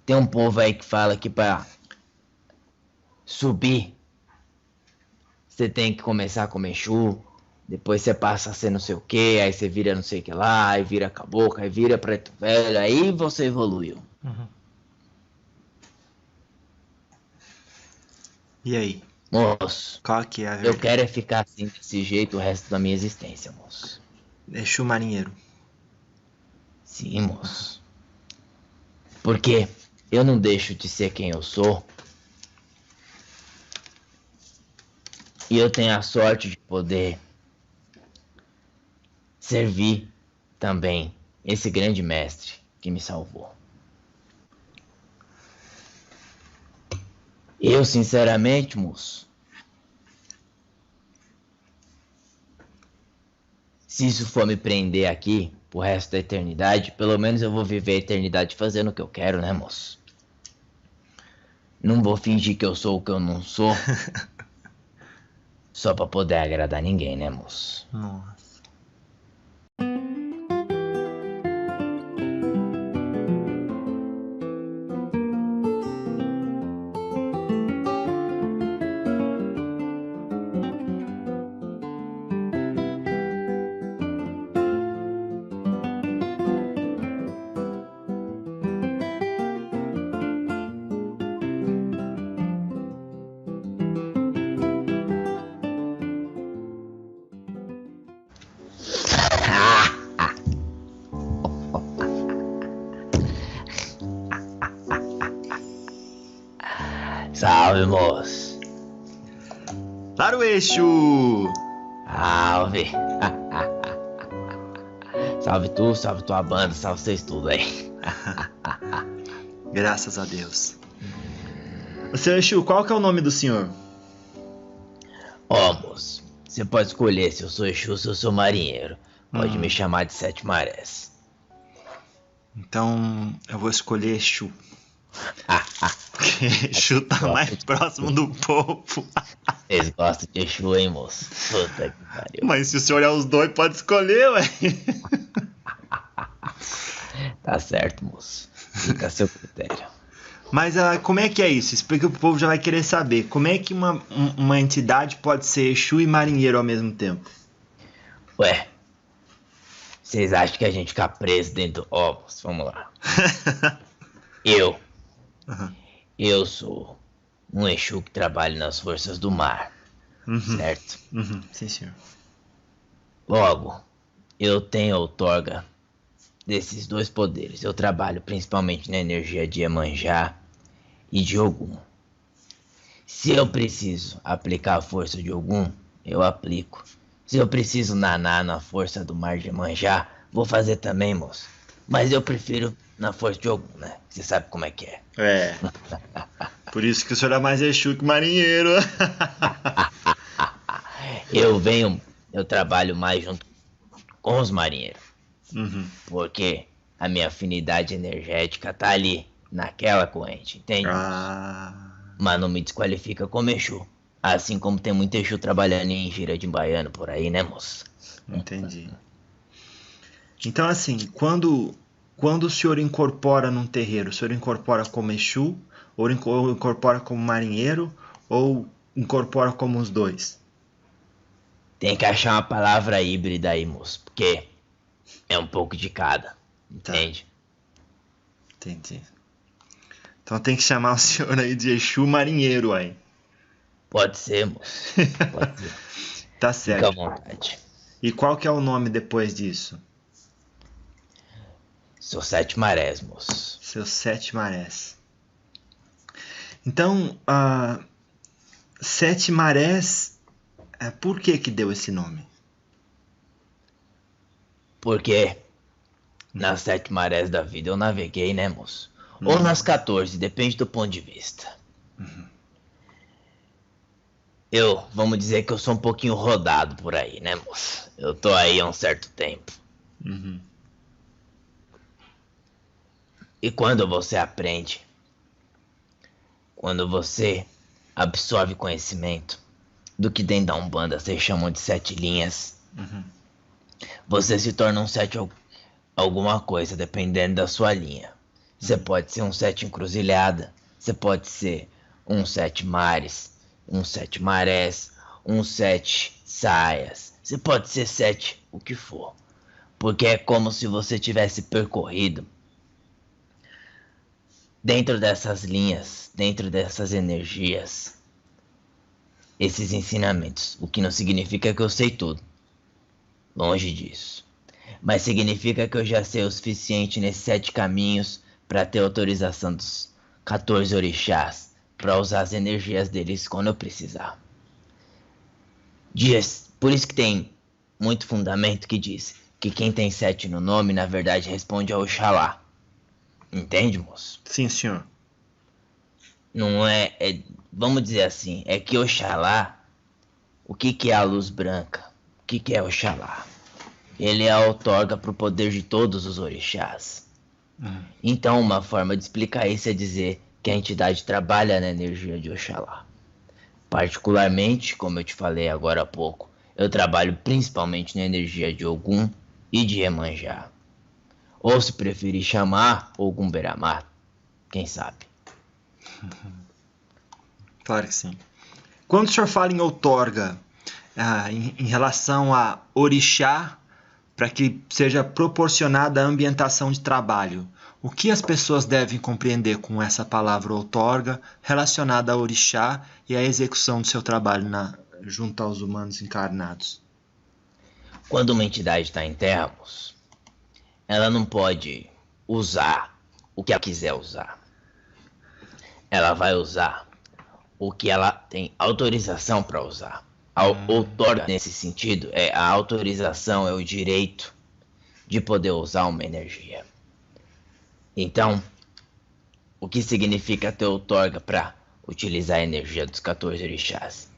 Tem um povo aí que fala que pra subir, você tem que começar com Exu, depois você passa a ser não sei o que, aí você vira não sei o que lá, aí vira caboclo, aí vira preto velho, aí você evoluiu. E aí? Moço, Qual que é a eu verdade? quero é ficar assim desse jeito o resto da minha existência, moço. Exu marinheiro. Sim, moço. Porque eu não deixo de ser quem eu sou. E eu tenho a sorte de poder servir também esse grande mestre que me salvou. Eu, sinceramente, moço, se isso for me prender aqui pro resto da eternidade, pelo menos eu vou viver a eternidade fazendo o que eu quero, né, moço? Não vou fingir que eu sou o que eu não sou, só pra poder agradar ninguém, né, moço? Nossa. Salve, moço. Para o Exu! Salve. Salve tu, salve tua banda, salve vocês tudo aí. Graças a Deus. O seu Exu, qual que é o nome do senhor? Ó, moço, você pode escolher se eu sou Exu ou se eu sou marinheiro. Pode me chamar de Sete Marés. Então, eu vou escolher Exu. Porque Exu tá mais próximo do povo. Vocês gostam de Exu, hein, moço? Puta que pariu. Mas se o senhor é os dois, pode escolher, ué. Tá certo, moço. Fica a seu critério. Mas como é que é isso? Explica pro povo, já vai querer saber. Como é que uma entidade pode ser Exu e marinheiro ao mesmo tempo? Ué, vocês acham que a gente fica preso dentro... Ó, moço, vamos lá. Eu sou um Exu que trabalha nas forças do mar, certo? Sim, senhor. Logo, eu tenho a outorga desses dois poderes. Eu trabalho principalmente na energia de Iemanjá e de Ogum. Se eu preciso aplicar a força de Ogum, eu aplico. Se eu preciso nanar na força do mar de Iemanjá, vou fazer também, moço. Mas eu prefiro na força de Ogum, né? Você sabe como é que é. É. Por isso que o senhor é mais Exu que marinheiro. Eu trabalho mais junto com os marinheiros. Porque a minha afinidade energética tá ali, naquela corrente, entende? Mas não me desqualifica como Exu. Assim como tem muito Exu trabalhando em gira de baiano por aí, né, moço? Entendi. Então, assim, quando o senhor incorpora num terreiro, o senhor incorpora como Exu, ou incorpora como marinheiro, ou incorpora como os dois? Tem que achar uma palavra híbrida aí, moço, porque é um pouco de cada, entende? Entendi. Então tem que chamar o senhor aí de Exu marinheiro aí. Pode ser, moço. Pode ser. Tá Fica à certo. vontade. E qual que é o nome depois disso? Sou Sete Marés, moço. Seus Sete Marés. Então, Sete Marés, por que deu esse nome? Porque nas 7 marés da vida eu naveguei, né, moço? Ou nas 14, depende do ponto de vista. Vamos dizer que eu sou um pouquinho rodado por aí, né, moço? Eu tô aí há um certo tempo. E quando você aprende, quando você absorve conhecimento do que dentro da Umbanda vocês chamam de 7 linhas, você se torna um 7 alguma coisa, dependendo da sua linha. Você pode ser um 7 encruzilhada. Você pode ser um 7 mares, um 7 marés, um 7 saias. Você pode ser 7 o que for. Porque é como se você tivesse percorrido dentro dessas linhas, dentro dessas energias, esses ensinamentos. O que não significa que eu sei tudo. Longe disso. Mas significa que eu já sei o suficiente nesses 7 caminhos para ter autorização dos 14 orixás para usar as energias deles quando eu precisar. Por isso que tem muito fundamento que diz que quem tem 7 no nome, na verdade, responde ao Oxalá. Entende, moço? Sim, senhor. Não vamos dizer assim, é que Oxalá, o que é a luz branca? O que é Oxalá? Ele é a outorga para o poder de todos os orixás. Então, uma forma de explicar isso é dizer que a entidade trabalha na energia de Oxalá. Particularmente, como eu te falei agora há pouco, eu trabalho principalmente na energia de Ogum e de Iemanjá. Ou se preferir chamar, Ogum Beramar, quem sabe. Claro que sim. Quando o senhor fala em outorga, em relação a orixá, para que seja proporcionada a ambientação de trabalho, o que as pessoas devem compreender com essa palavra outorga relacionada a orixá e à execução do seu trabalho junto aos humanos encarnados? Quando uma entidade está em terra, ela não pode usar o que ela quiser usar. Ela vai usar o que ela tem autorização para usar. A outorga, nesse sentido, a autorização, é o direito de poder usar uma energia. Então, o que significa ter outorga para utilizar a energia dos 14 orixás?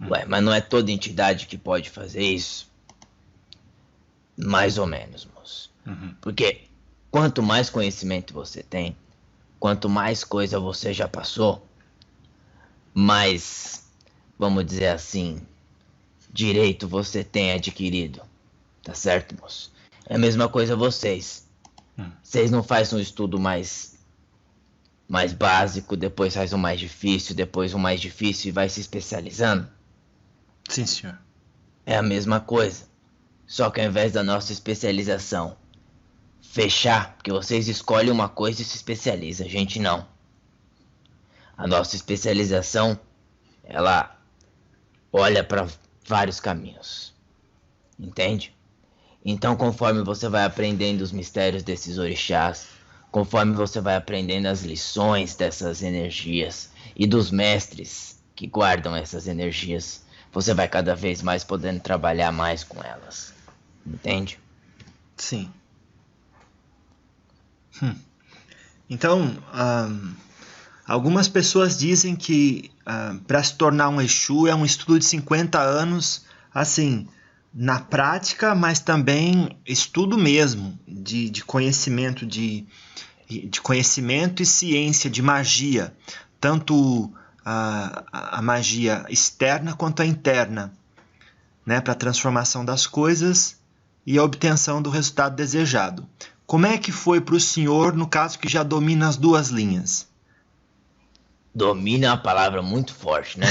Ué, mas não é toda entidade que pode fazer isso? Mais ou menos, moço. Porque quanto mais conhecimento você tem, quanto mais coisa você já passou, mais, vamos dizer assim, direito você tem adquirido. Tá certo, moço? É a mesma coisa vocês. Vocês não fazem um estudo mais básico, depois faz um mais difícil, depois um mais difícil e vai se especializando? Sim, senhor. É a mesma coisa. Só que ao invés da nossa especialização fechar, porque vocês escolhem uma coisa e se especializam, a gente não. A nossa especialização, ela olha para vários caminhos. Entende? Então, conforme você vai aprendendo os mistérios desses orixás, conforme você vai aprendendo as lições dessas energias e dos mestres que guardam essas energias, você vai cada vez mais podendo trabalhar mais com elas. Entende? Sim. Então, algumas pessoas dizem que para se tornar um Exu é um estudo de 50 anos, assim, na prática, mas também estudo mesmo de conhecimento, de conhecimento e ciência, de magia, tanto a magia externa quanto a interna, né, para a transformação das coisas e a obtenção do resultado desejado. Como é que foi para o senhor, no caso que já domina as duas linhas? Domina é uma palavra muito forte, né?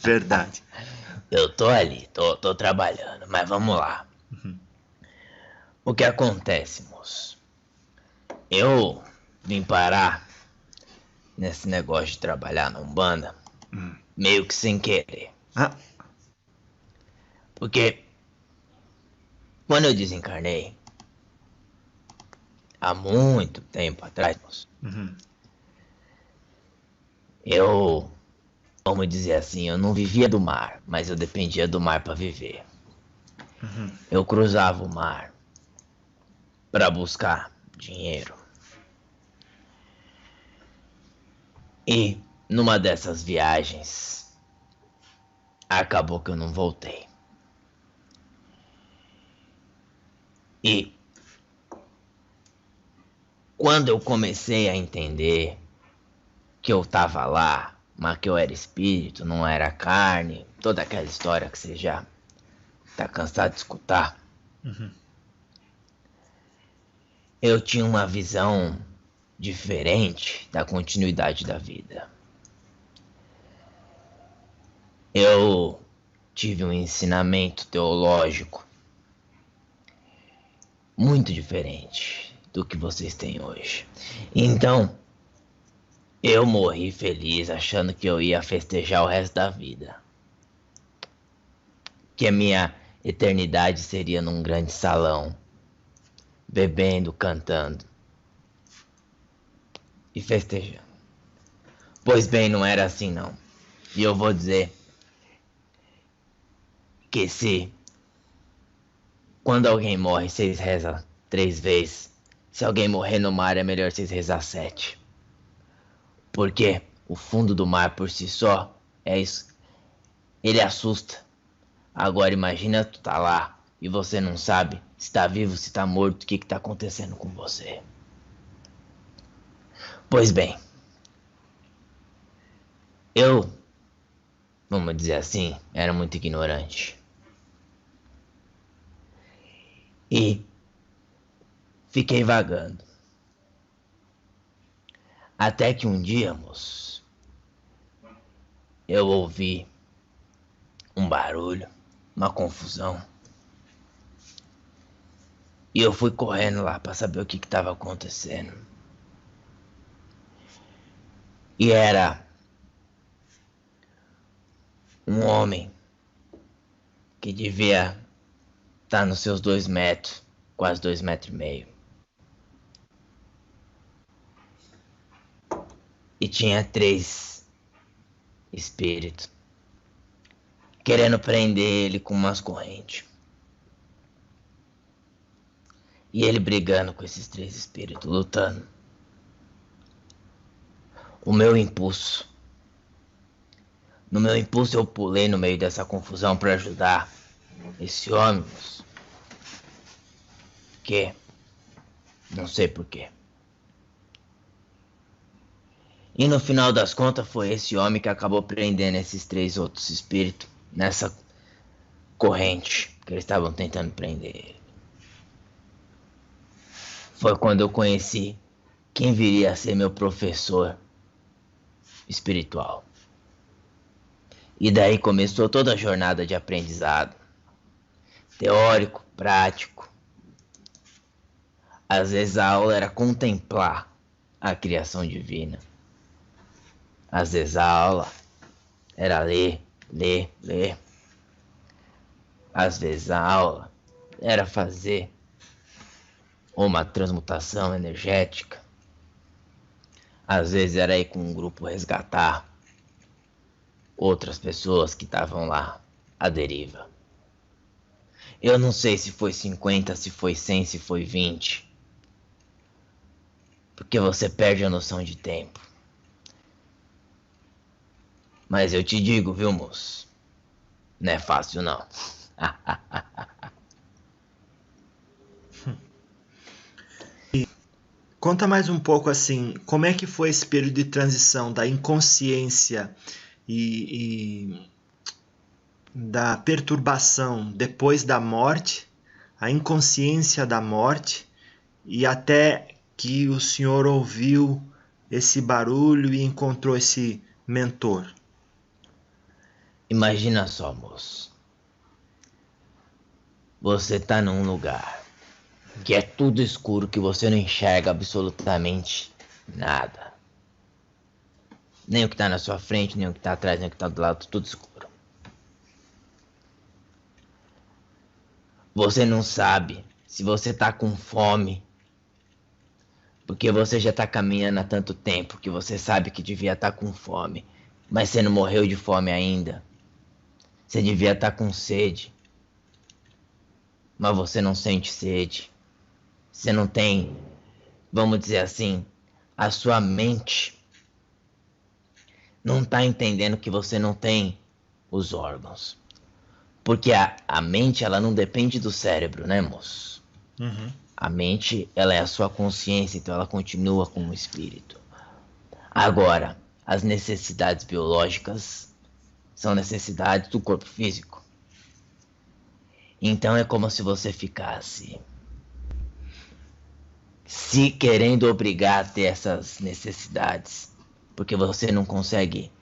Verdade. Eu tô ali, tô trabalhando, mas vamos lá. O que acontece, moço? Eu vim parar nesse negócio de trabalhar na Umbanda meio que sem querer. Porque quando eu desencarnei, há muito tempo atrás, moço, eu, vamos dizer assim, eu não vivia do mar, mas eu dependia do mar para viver. Eu cruzava o mar para buscar dinheiro. E numa dessas viagens, acabou que eu não voltei. E quando eu comecei a entender que eu tava lá, mas que eu era espírito, não era carne, toda aquela história que você já tá cansado de escutar. eu tinha uma visão diferente da continuidade da vida. Eu tive um ensinamento teológico muito diferente do que vocês têm hoje. Então, eu morri feliz achando que eu ia festejar o resto da vida. Que a minha eternidade seria num grande salão, bebendo, cantando e festejando. Pois bem, não era assim não. E eu vou dizer que se quando alguém morre, vocês rezam 3 vezes. Se alguém morrer no mar, é melhor vocês rezar 7. Porque o fundo do mar por si só é isso. Ele assusta. Agora imagina tu tá lá e você não sabe se tá vivo, se tá morto, o que tá acontecendo com você. Pois bem, eu, vamos dizer assim, era muito ignorante. E fiquei vagando. Até que um dia, moço, eu ouvi um barulho, uma confusão. E eu fui correndo lá para saber o que estava acontecendo. E era um homem que devia estar nos seus 2 metros, quase 2,5 metros. E tinha 3 espíritos querendo prender ele com umas correntes. E ele brigando com esses 3 espíritos, lutando. No meu impulso eu pulei no meio dessa confusão para ajudar esse homem. Que? Não sei porquê. E no final das contas foi esse homem que acabou prendendo esses 3 outros espíritos nessa corrente que eles estavam tentando prender ele. Foi quando eu conheci quem viria a ser meu professor espiritual. E daí começou toda a jornada de aprendizado. Teórico, prático. Às vezes a aula era contemplar a criação divina. Às vezes a aula era ler. Às vezes a aula era fazer uma transmutação energética. Às vezes era ir com um grupo resgatar outras pessoas que estavam lá à deriva. Eu não sei se foi 50, se foi 100, se foi 20. Porque você perde a noção de tempo. Mas eu te digo, viu, moço? Não é fácil, não. Conta mais um pouco assim, como é que foi esse período de transição da inconsciência e da perturbação depois da morte, a inconsciência da morte e até que o senhor ouviu esse barulho e encontrou esse mentor. Imagina só, moço. Você tá num lugar que é tudo escuro, que você não enxerga absolutamente nada. Nem o que tá na sua frente, nem o que tá atrás, nem o que tá do lado, tudo escuro. Você não sabe se você tá com fome, porque você já tá caminhando há tanto tempo que você sabe que devia estar com fome, mas você não morreu de fome ainda. Você devia estar com sede, mas você não sente sede. Você não tem, vamos dizer assim, a sua mente não tá entendendo que você não tem os órgãos. Porque a mente, ela não depende do cérebro, né, moço? Uhum. A mente, ela é a sua consciência, então ela continua com o espírito. Agora, as necessidades biológicas são necessidades do corpo físico. Então é como se você ficasse se querendo obrigar a ter essas necessidades, porque você não consegue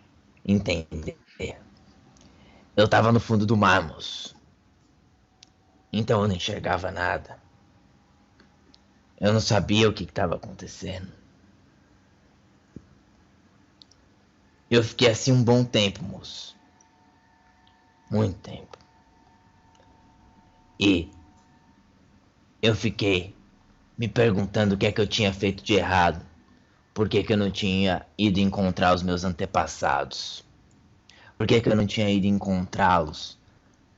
entender. Eu tava no fundo do mar, moço. Então eu não enxergava nada. Eu não sabia o que estava acontecendo. Eu fiquei assim um bom tempo, moço. Muito tempo. E eu fiquei me perguntando o que é que eu tinha feito de errado. Por que que eu não tinha ido encontrar os meus antepassados? Por que que eu não tinha ido encontrá-los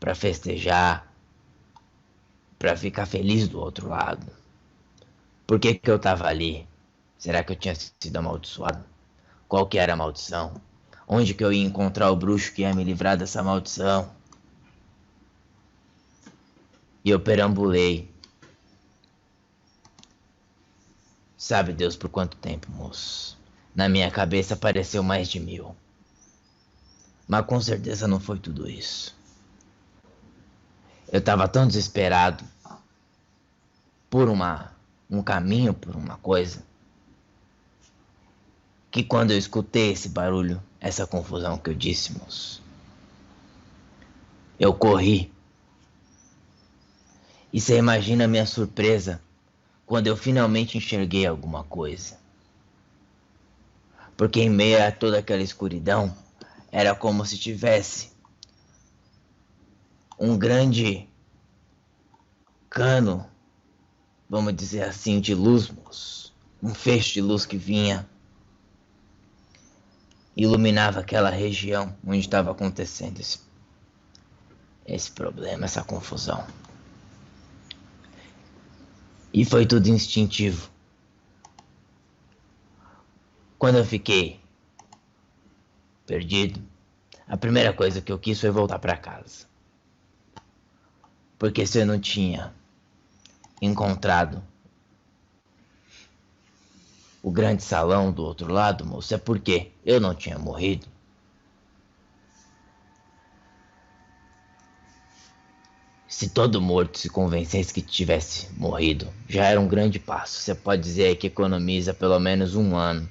para festejar, para ficar feliz do outro lado? Por que que eu tava ali? Será que eu tinha sido amaldiçoado? Qual que era a maldição? Onde que eu ia encontrar o bruxo que ia me livrar dessa maldição? E eu perambulei. Sabe Deus por quanto tempo, moço? Na minha cabeça pareceu mais de 1000. Mas com certeza não foi tudo isso. Eu tava tão desesperado por um caminho, por uma coisa, que quando eu escutei esse barulho, essa confusão que eu disse, moço, eu corri. E você imagina a minha surpresa quando eu finalmente enxerguei alguma coisa. Porque em meio a toda aquela escuridão, era como se tivesse um grande cano, vamos dizer assim, de luz, moço. Um feixe de luz que vinha, iluminava aquela região onde estava acontecendo esse problema, essa confusão. E foi tudo instintivo. Quando eu fiquei perdido, a primeira coisa que eu quis foi voltar para casa. Porque se eu não tinha encontrado o grande salão do outro lado, moço, é porque eu não tinha morrido. Se todo morto se convencesse que tivesse morrido, já era um grande passo. Você pode dizer aí que economiza pelo menos 1 ano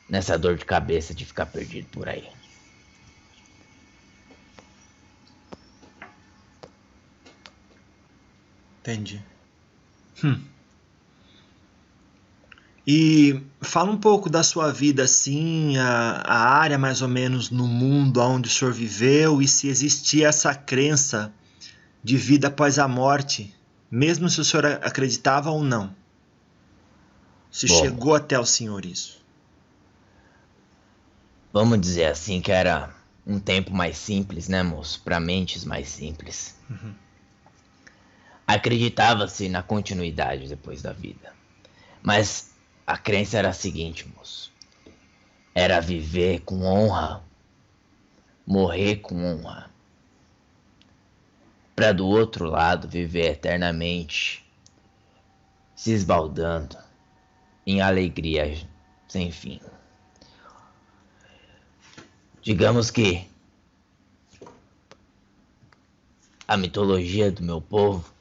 nessa dor de cabeça de ficar perdido por aí. Entendi. E fala um pouco da sua vida, assim, a área mais ou menos no mundo onde o senhor viveu e se existia essa crença de vida após a morte, mesmo se o senhor acreditava ou não. Se Bom, chegou até o senhor isso. vamos dizer assim que era um tempo mais simples, né, moço? Para mentes mais simples. Acreditava-se na continuidade depois da vida. Mas a crença era a seguinte, moço. Era viver com honra, morrer com honra. Para do outro lado viver eternamente, se esbaldando em alegria sem fim. Digamos que a mitologia do meu povo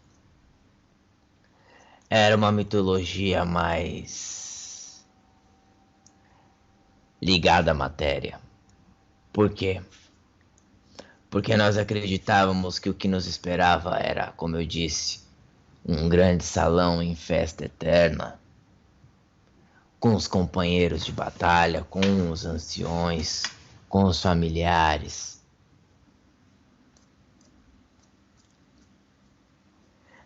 era uma mitologia mais ligada à matéria. Por quê? Porque nós acreditávamos que o que nos esperava era, como eu disse, um grande salão em festa eterna, com os companheiros de batalha, com os anciões, com os familiares.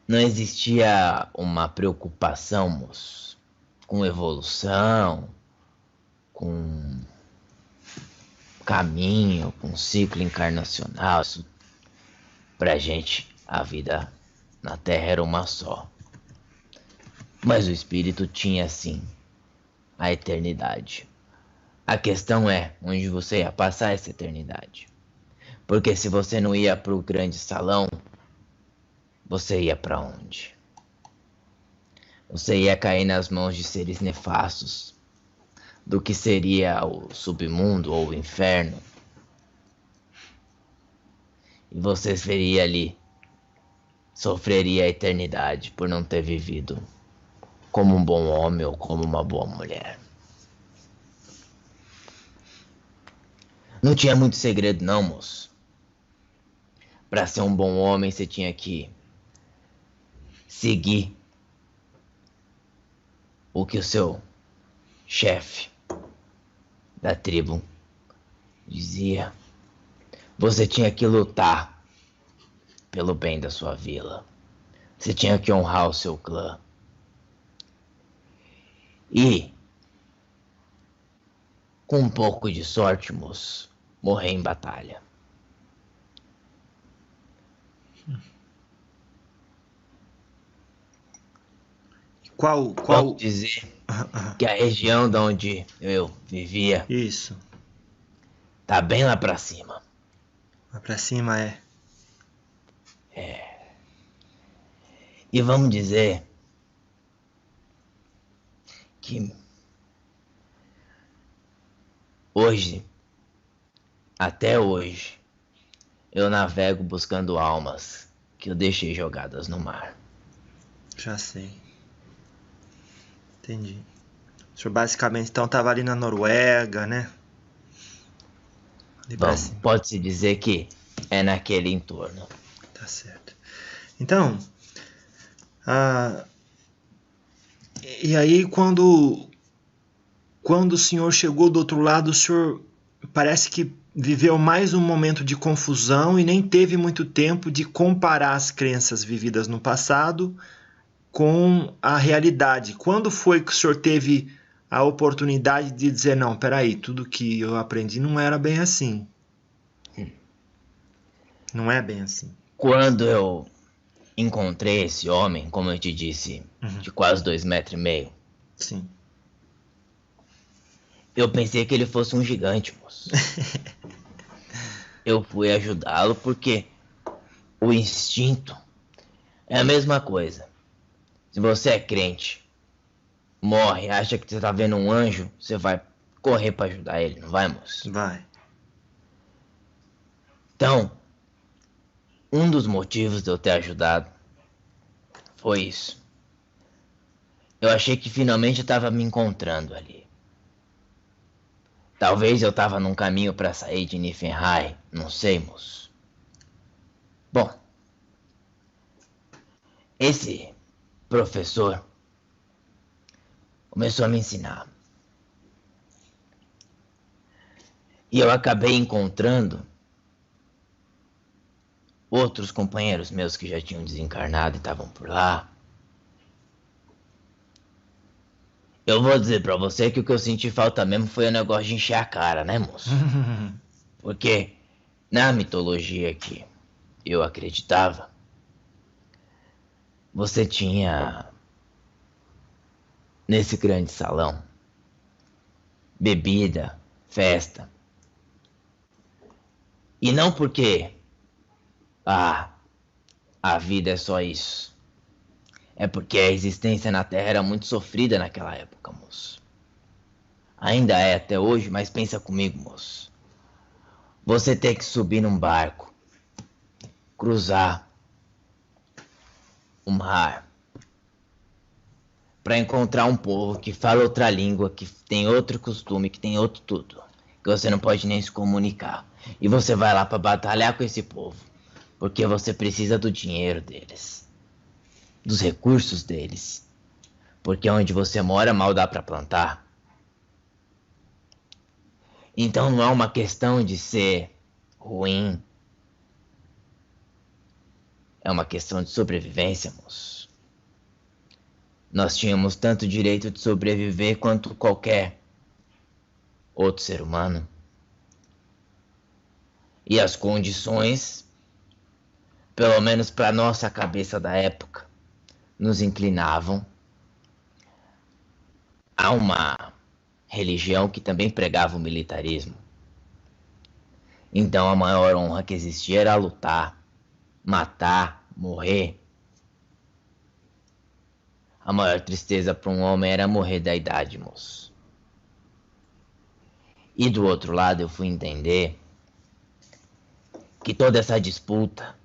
Não existia uma preocupação, moço, com evolução, com caminho, com ciclo encarnacional. Isso, pra gente, a vida na Terra era uma só. Mas o espírito tinha, sim, a eternidade. A questão é onde você ia passar essa eternidade. Porque se você não ia pro grande salão, você ia para onde? Você ia cair nas mãos de seres nefastos, do que seria o submundo ou o inferno. E você seria ali, sofreria a eternidade por não ter vivido como um bom homem ou como uma boa mulher. Não tinha muito segredo não, moço. Para ser um bom homem, você tinha que seguir o que o seu chefe da tribo dizia. Você tinha que lutar pelo bem da sua vila. Você tinha que honrar o seu clã. E, com um pouco de sorte, moço, morrer em batalha. Qual... Vamos dizer que a região de onde eu vivia Isso. tá bem lá pra cima. Lá pra cima é. E vamos dizer que hoje, até hoje, eu navego buscando almas que eu deixei jogadas no mar. Já sei. Entendi. O senhor basicamente então tava ali na Noruega, né? Ali pra Vamos, cima. pode-se dizer que é naquele entorno. Tá certo. Então, ah, e aí quando o senhor chegou do outro lado, o senhor parece que viveu mais um momento de confusão e nem teve muito tempo de comparar as crenças vividas no passado com a realidade. Quando foi que o senhor teve a oportunidade de dizer, não, peraí, tudo que eu aprendi não era bem assim. Não é bem assim. Quando eu encontrei esse homem, como eu te disse, de quase 2,5 metros, Sim. eu pensei que ele fosse um gigante, moço. Eu fui ajudá-lo porque o instinto é a mesma coisa. Se você é crente, morre, acha que você tá vendo um anjo, você vai correr pra ajudar ele, não vai, moço? Vai. Então, um dos motivos de eu ter ajudado foi isso. Eu achei que finalmente eu tava me encontrando ali. Talvez eu tava num caminho pra sair de Niflheim, não sei, moço. Bom, esse professor começou a me ensinar. E eu acabei encontrando outros companheiros meus que já tinham desencarnado e estavam por lá. Eu vou dizer pra você que o que eu senti falta mesmo foi o negócio de encher a cara, né, moço? Porque na mitologia que eu acreditava, você tinha nesse grande salão bebida, festa. E não porque a vida é só isso. É porque a existência na Terra era muito sofrida naquela época, moço. Ainda é até hoje, mas pensa comigo, moço. Você ter que subir num barco, cruzar o mar, para encontrar um povo que fala outra língua, que tem outro costume, que tem outro tudo, que você não pode nem se comunicar. E você vai lá para batalhar com esse povo, porque você precisa do dinheiro deles, dos recursos deles, porque onde você mora mal dá para plantar. Então não é uma questão de ser ruim, é uma questão de sobrevivência, moço. Nós tínhamos tanto direito de sobreviver quanto qualquer outro ser humano. E as condições, pelo menos para nossa cabeça da época, nos inclinavam a uma religião que também pregava o militarismo. Então a maior honra que existia era lutar, matar, morrer. A maior tristeza para um homem era morrer da idade, moço. E do outro lado eu fui entender que toda essa disputa,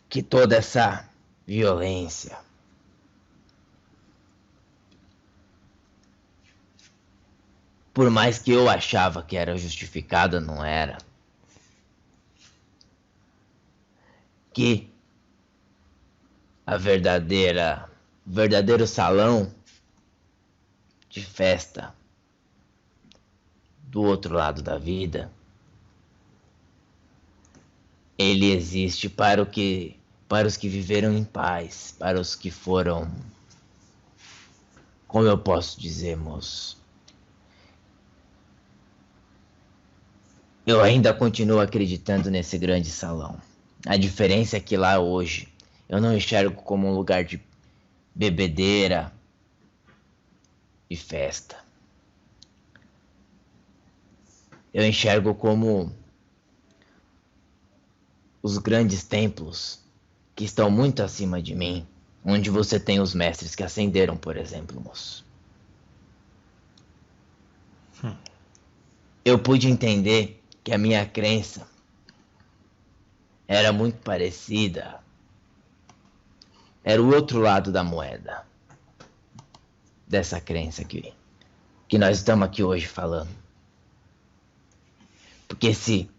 que toda essa violência Por mais que eu achava que era justificada, não era. Que o verdadeiro salão de festa do outro lado da vida, ele existe para os que viveram em paz, para os que foram, como eu posso dizer, moço, eu ainda continuo acreditando nesse grande salão. A diferença é que lá hoje eu não enxergo como um lugar de bebedeira e festa. Eu enxergo como os grandes templos que estão muito acima de mim, onde você tem os mestres que ascenderam, por exemplo, moço. Eu pude entender que a minha crença era muito parecida. Era o outro lado da moeda dessa crença que nós estamos aqui hoje falando. Porque se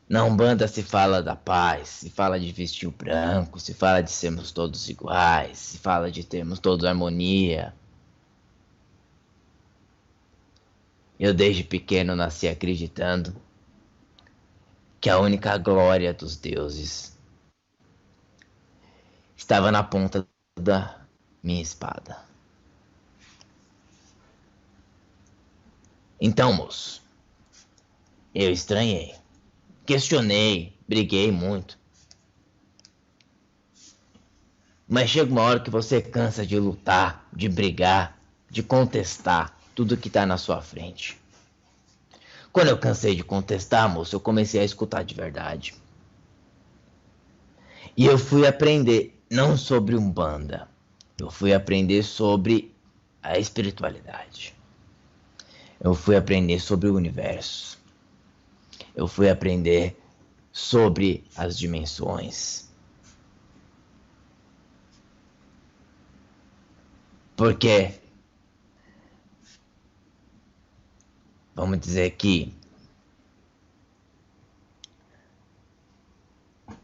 na Umbanda se fala da paz, se fala de vestir o branco, se fala de sermos todos iguais, se fala de termos todos harmonia. Eu desde pequeno nasci acreditando que a única glória dos deuses estava na ponta da minha espada. Então, moço, eu estranhei, questionei, briguei muito. Mas chega uma hora que você cansa de lutar, de brigar, de contestar tudo que tá na sua frente. Quando eu cansei de contestar, moço, eu comecei a escutar de verdade. E eu fui aprender não sobre Umbanda, eu fui aprender sobre a espiritualidade. Eu fui aprender sobre o universo. Eu fui aprender sobre as dimensões. Porque, vamos dizer que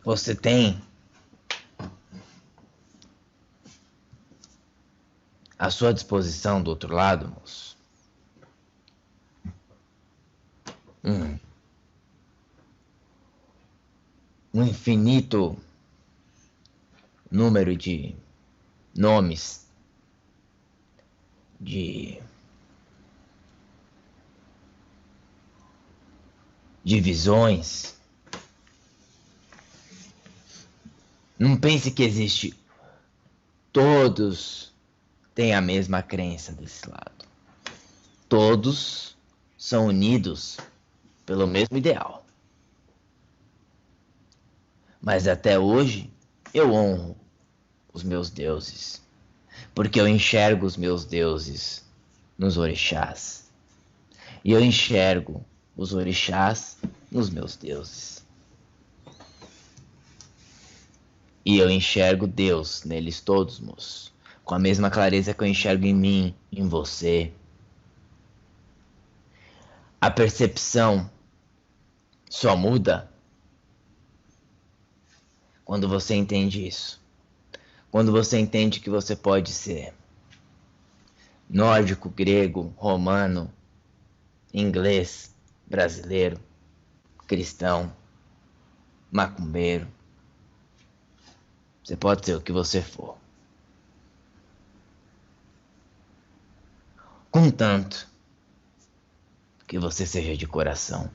você tem à sua disposição do outro lado, moço, um infinito número de nomes, de visões. Não pense que existe. Todos têm a mesma crença desse lado. Todos são unidos pelo mesmo ideal. Mas até hoje eu honro os meus deuses, porque eu enxergo os meus deuses nos orixás. E eu enxergo os orixás nos meus deuses. E eu enxergo Deus neles todos, moço, com a mesma clareza que eu enxergo em mim, em você. A percepção só muda quando você entende isso. Quando você entende que você pode ser nórdico, grego, romano, inglês, brasileiro, cristão, macumbeiro. Você pode ser o que você for. Contanto que você seja de coração.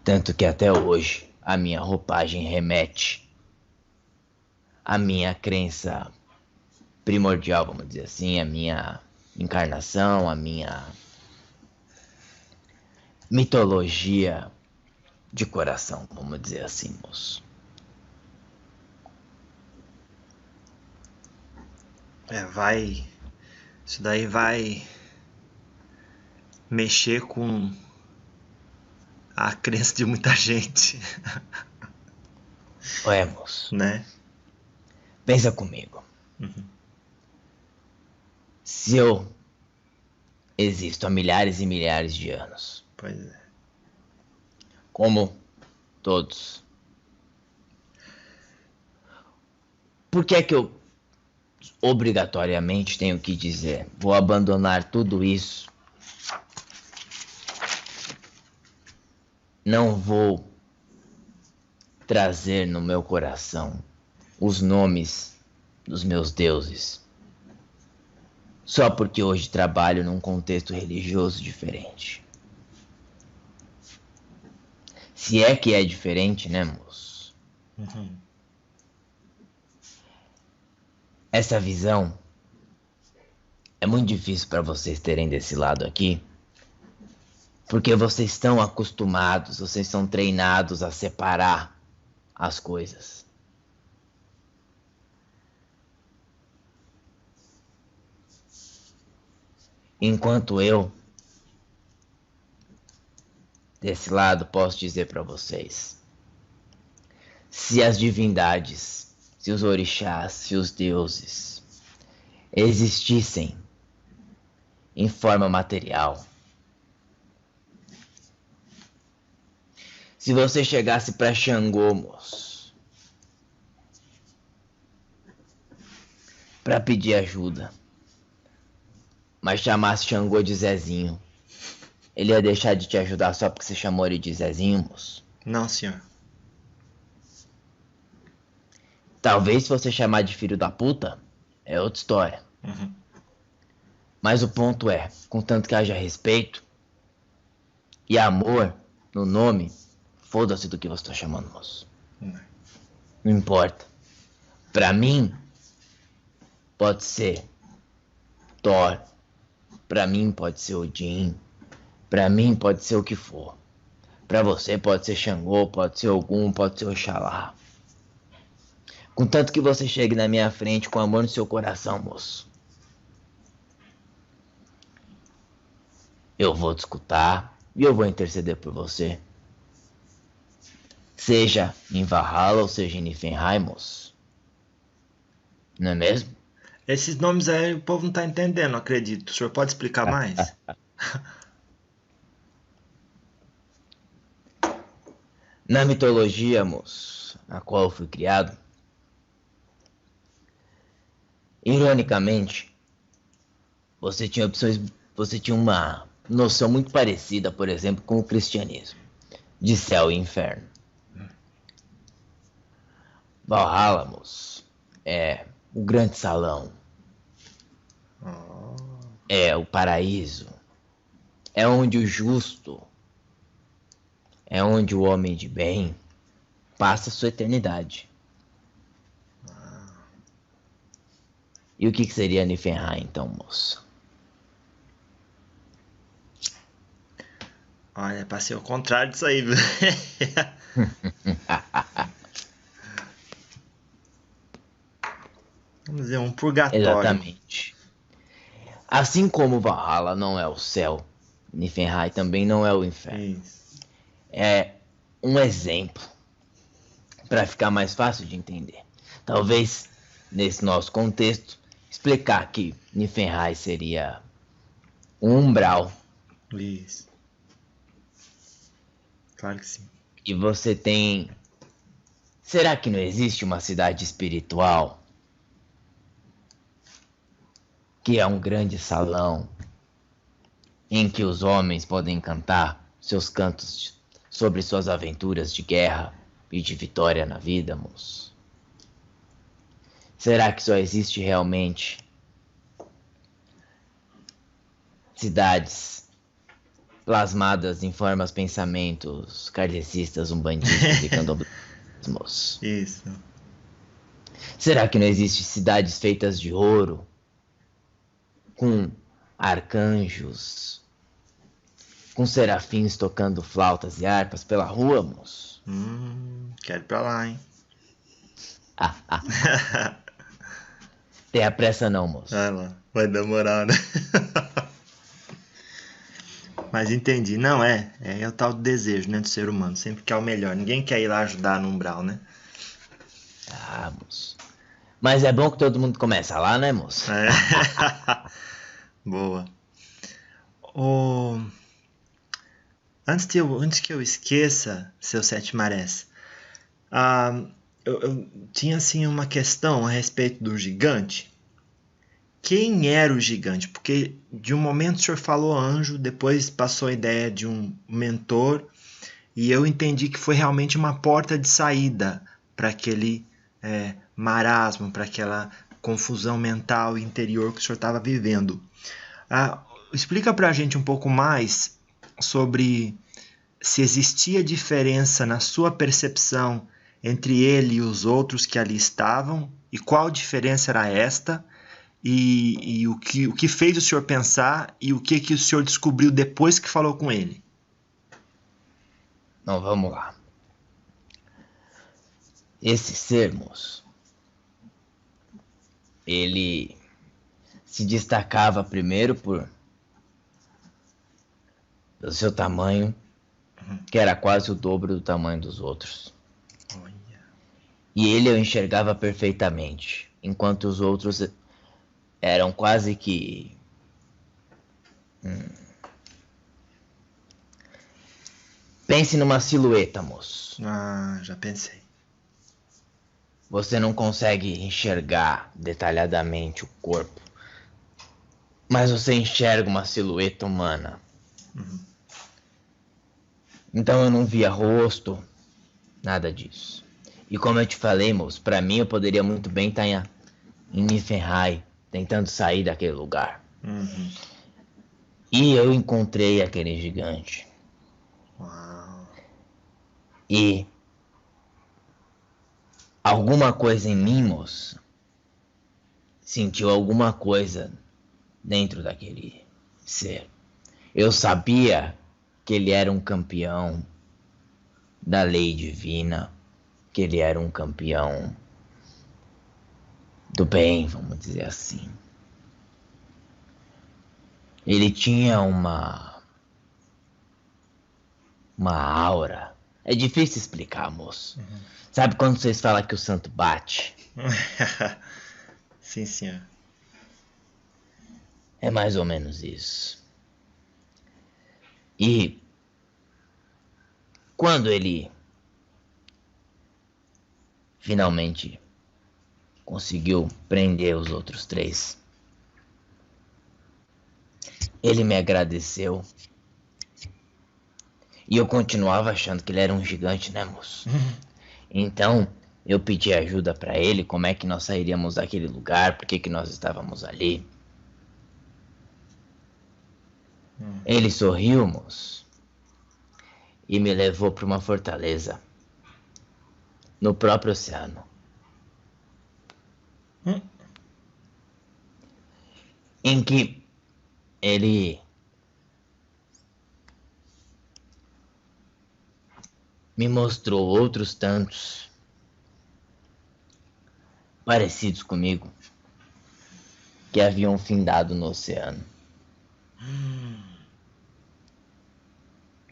Tanto que até hoje a minha roupagem remete à minha crença primordial, vamos dizer assim, a minha encarnação, a minha mitologia de coração, vamos dizer assim, moço. Isso daí vai mexer com a crença de muita gente. Ué, moço. Né? Pensa comigo. Se eu existo há milhares e milhares de anos. Pois é. Como todos. Por que é que eu obrigatoriamente tenho que dizer, vou abandonar tudo isso? Não vou trazer no meu coração os nomes dos meus deuses, só porque hoje trabalho num contexto religioso diferente. Se é que é diferente, né, moço? Uhum. Essa visão é muito difícil para vocês terem desse lado aqui, porque vocês estão acostumados, vocês são treinados a separar as coisas. Enquanto eu, desse lado, posso dizer para vocês, se as divindades, se os orixás, se os deuses existissem em forma material, se você chegasse para Xangô, moço, para pedir ajuda, mas chamasse Xangô de Zezinho, ele ia deixar de te ajudar só porque você chamou ele de Zezinho, moço? Não, senhor. Talvez se você chamar de filho da puta, é outra história. Uhum. Mas o ponto é, contanto que haja respeito e amor no nome, foda-se do que você tá chamando, moço. Não importa. Pra mim, pode ser Thor. Pra mim pode ser Odin. Pra mim pode ser o que for. Pra você pode ser Xangô, pode ser Ogum, pode ser Oxalá. Contanto que você chegue na minha frente com amor no seu coração, moço. Eu vou te escutar e eu vou interceder por você. Seja em Valhalla ou seja em Niflheim, moço. Não é mesmo? Esses nomes aí o povo não tá entendendo, acredito. O senhor pode explicar mais? Na mitologia, moço, na qual eu fui criado, ironicamente, você tinha uma noção muito parecida, por exemplo, com o cristianismo, de céu e inferno. Valhalla, moço, é o grande salão, é o paraíso, é onde o justo, é onde o homem de bem passa sua eternidade. E o que seria Niflheim, então, moço? Olha, passei o contrário disso aí, viu? Vamos dizer, um purgatório. Exatamente. Assim como Valhalla não é o céu, Niflheim também não é o inferno. Isso. É um exemplo para ficar mais fácil de entender. Talvez, nesse nosso contexto, explicar que Niflheim seria um umbral. Isso. Claro que sim. E você tem... Será que não existe uma cidade espiritual? Que é um grande salão em que os homens podem cantar seus cantos sobre suas aventuras de guerra e de vitória na vida, moço? Será que só existe realmente cidades plasmadas em formas pensamentos kardecistas, umbandistas e candombléticos, moço? Isso. Será que não existe cidades feitas de ouro, com arcanjos, com serafins tocando flautas e harpas pela rua, moço? Quero ir pra lá, hein? Tenha pressa não, moço. Vai lá, vai demorar, né? Mas entendi. Não, é o tal do desejo, né, do ser humano. Sempre quer o melhor. Ninguém quer ir lá ajudar no umbral, né? Ah, moço. Mas é bom que todo mundo começa lá, né, moço? É. Boa. O... Antes que eu esqueça, seu Sete Marés, eu tinha assim uma questão a respeito do gigante. Quem era o gigante? Porque de um momento o senhor falou anjo, depois passou a ideia de um mentor, e eu entendi que foi realmente uma porta de saída para aquele marasmo, para aquela confusão mental interior que o senhor estava vivendo. Explica para a gente um pouco mais sobre se existia diferença na sua percepção entre ele e os outros que ali estavam, e qual diferença era esta, e o que fez o senhor pensar, e o que o senhor descobriu depois que falou com ele. Então vamos lá. Esse Sermos, ele se destacava primeiro pelo seu tamanho, que era quase o dobro do tamanho dos outros. E ele eu enxergava perfeitamente, enquanto os outros eram quase que pense numa silhueta, moço. Já pensei. Você não consegue enxergar detalhadamente o corpo, mas você enxerga uma silhueta humana. Então eu não via rosto, nada disso. E como eu te falei, moço, pra mim eu poderia muito bem estar em Niflheim, tentando sair daquele lugar. E eu encontrei aquele gigante. Uau. E alguma coisa em mim, moço, sentiu alguma coisa dentro daquele ser. Eu sabia que ele era um campeão da lei divina, que ele era um campeão do bem, vamos dizer assim. Ele tinha uma aura. É difícil explicar, moço. Sabe quando vocês falam que o santo bate? Sim, senhor. É mais ou menos isso. E quando ele finalmente conseguiu prender os outros três, ele me agradeceu. E eu continuava achando que ele era um gigante, né, moço? Então, eu pedi ajuda pra ele, como é que nós sairíamos daquele lugar, por que nós estávamos ali. Ele sorriu, moço, e me levou para uma fortaleza no próprio oceano. Em que ele me mostrou outros tantos parecidos comigo que haviam findado no oceano.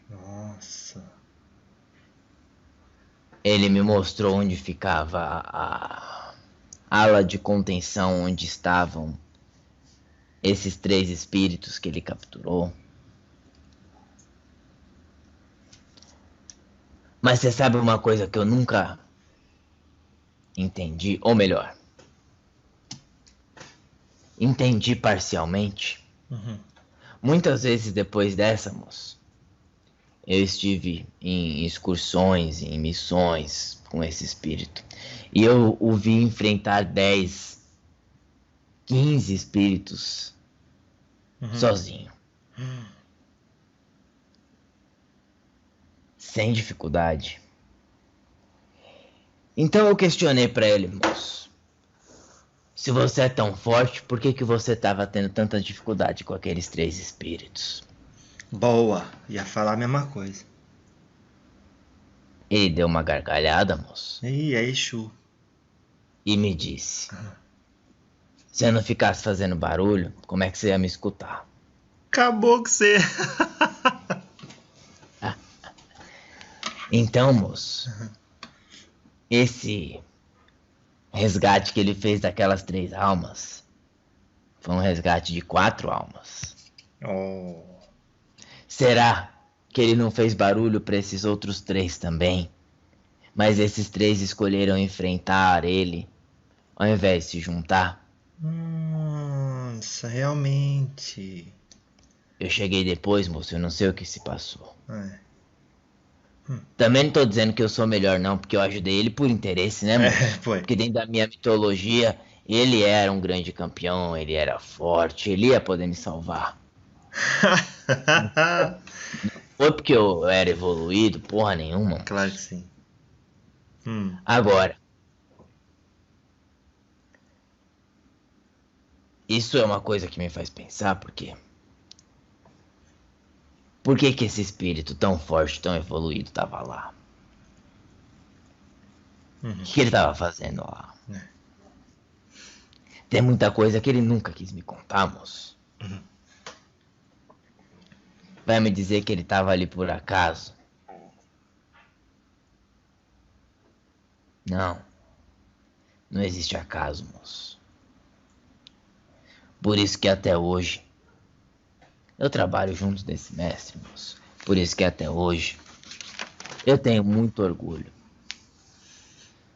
Nossa. Ele me mostrou onde ficava a ala de contenção, onde estavam esses 3 espíritos que ele capturou. Mas você sabe uma coisa que eu nunca entendi, ou melhor, entendi parcialmente. Muitas vezes depois dessa, moço, eu estive em excursões, em missões com esse espírito. E eu o vi enfrentar 10, 15 espíritos sozinho. Sem dificuldade. Então eu questionei pra ele, moço. Se você é tão forte, por que você estava tendo tanta dificuldade com aqueles 3 espíritos? Boa. Ia falar a mesma coisa. Ele deu uma gargalhada, moço. Ih, é Exu. E me disse. Se eu não ficasse fazendo barulho, como é que você ia me escutar? Acabou que você... Então, moço, esse resgate que ele fez daquelas 3 almas foi um resgate de 4 almas. Oh. Será que ele não fez barulho para esses outros 3 também? Mas esses 3 escolheram enfrentar ele ao invés de se juntar? Nossa, realmente. Eu cheguei depois, moço, eu não sei o que se passou. É. Também não tô dizendo que eu sou melhor não, porque eu ajudei ele por interesse, né, moço? Foi. Porque dentro da minha mitologia, ele era um grande campeão, ele era forte, ele ia poder me salvar. Foi porque eu era evoluído, porra nenhuma. Claro que sim. Agora, isso é uma coisa que me faz pensar, porque... Por que que esse espírito tão forte, tão evoluído tava lá? O que ele tava fazendo lá? Tem muita coisa que ele nunca quis me contar, moço. Vai me dizer que ele tava ali por acaso? Não. Não existe acaso, moço. Por isso que até hoje eu trabalho junto desse mestre, moço. Por isso que até hoje eu tenho muito orgulho.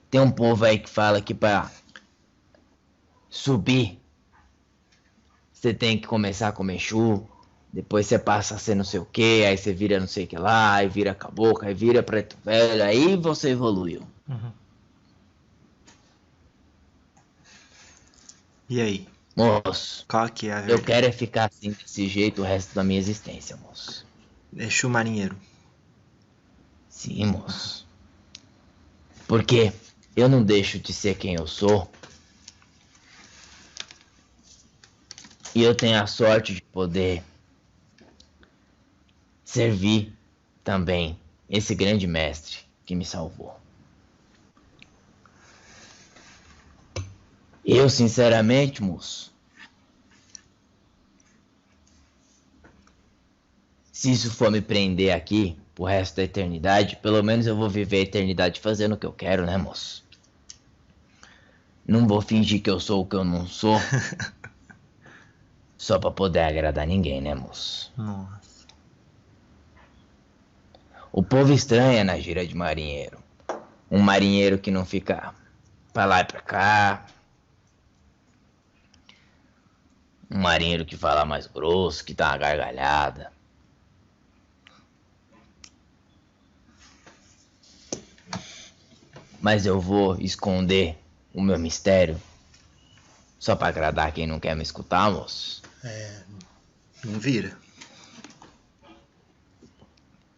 Tem um povo aí que fala que pra subir você tem que começar com Exu, depois você passa a ser não sei o que, aí você vira não sei o que lá, aí vira caboclo, aí vira preto velho, aí você evoluiu. E aí? Moço, Qual que é a eu verdade? quero é ficar assim desse jeito o resto da minha existência, moço. Exu marinheiro. Sim, moço. Porque eu não deixo de ser quem eu sou. E eu tenho a sorte de poder servir também esse grande mestre que me salvou. Eu, sinceramente, moço, se isso for me prender aqui pro resto da eternidade, pelo menos eu vou viver a eternidade fazendo o que eu quero, né, moço? Não vou fingir que eu sou o que eu não sou. Só pra poder agradar ninguém, né, moço? Nossa. O povo estranha na gíria de marinheiro. Um marinheiro que não fica pra lá e pra cá. Um marinheiro que fala mais grosso, que dá uma gargalhada. Mas eu vou esconder o meu mistério só pra agradar quem não quer me escutar, moço? Não vira.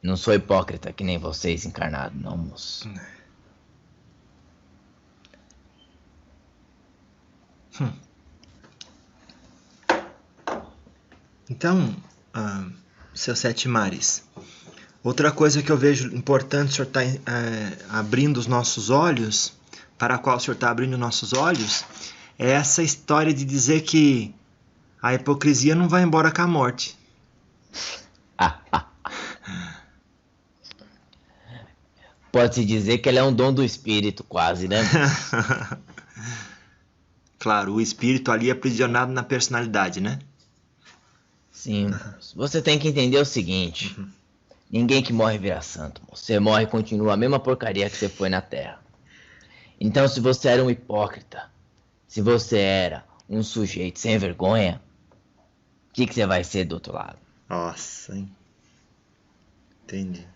Não sou hipócrita que nem vocês encarnados, não, moço. Então, seu Sete Mares, outra coisa que eu vejo importante o senhor estar abrindo os nossos olhos, para a qual o senhor está abrindo nossos olhos, é essa história de dizer que a hipocrisia não vai embora com a morte. Pode-se dizer que ele é um dom do espírito, quase, né? Claro, o espírito ali é aprisionado na personalidade, né? Sim, moço. Você tem que entender o seguinte. Ninguém que morre vira santo, moço. Você morre e continua a mesma porcaria que você foi na Terra. Então, se você era um hipócrita, se você era um sujeito sem vergonha, o que você vai ser do outro lado? Nossa, hein? Entendi.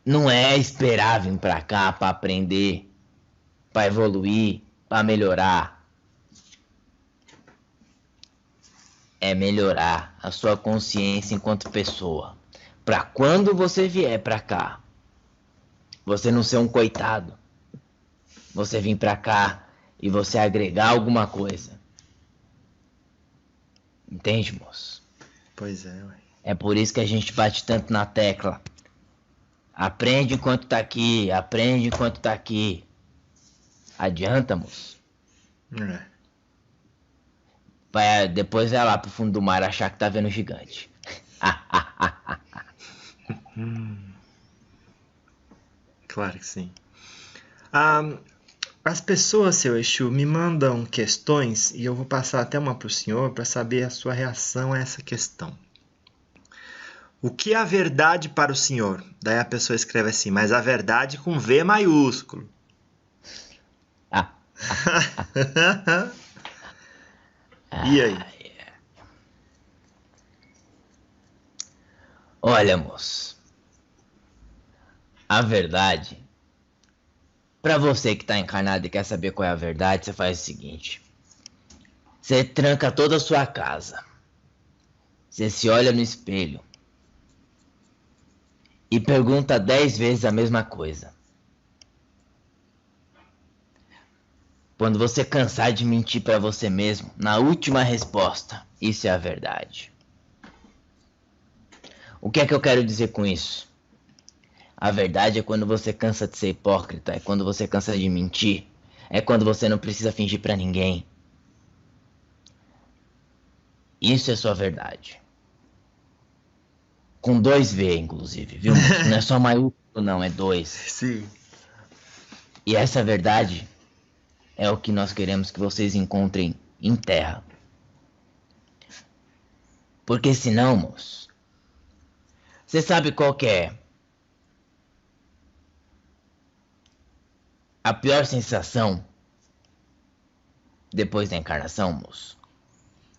Não é esperar vir pra cá pra aprender, pra evoluir, pra melhorar. É melhorar a sua consciência enquanto pessoa. Pra quando você vier pra cá, você não ser um coitado. Você vir pra cá e você agregar alguma coisa. Entende, moço? Pois é, ué. É por isso que a gente bate tanto na tecla. Aprende enquanto tá aqui, aprende enquanto tá aqui. Adianta, moço. Depois vai lá pro fundo do mar achar que tá vendo gigante. Claro que sim. As pessoas, seu Exu, me mandam questões e eu vou passar até uma para o senhor para saber a sua reação a essa questão. O que é a verdade para o senhor? Daí a pessoa escreve assim, mas a verdade com V maiúsculo. Ah, E aí? olha, moço. A verdade. Pra você que tá encarnado e quer saber qual é a verdade, você faz o seguinte. Você tranca toda a sua casa. Você se olha no espelho. E pergunta 10 vezes a mesma coisa. Quando você cansar de mentir pra você mesmo, na última resposta, isso é a verdade. O que é que eu quero dizer com isso? A verdade é quando você cansa de ser hipócrita, é quando você cansa de mentir, é quando você não precisa fingir pra ninguém. Isso é sua verdade. Com 2 V, inclusive, viu, moço? Não é só maiúsculo, não, é 2. Sim. E essa verdade é o que nós queremos que vocês encontrem em terra. Porque senão, moço, você sabe qual que é a pior sensação depois da encarnação, moço?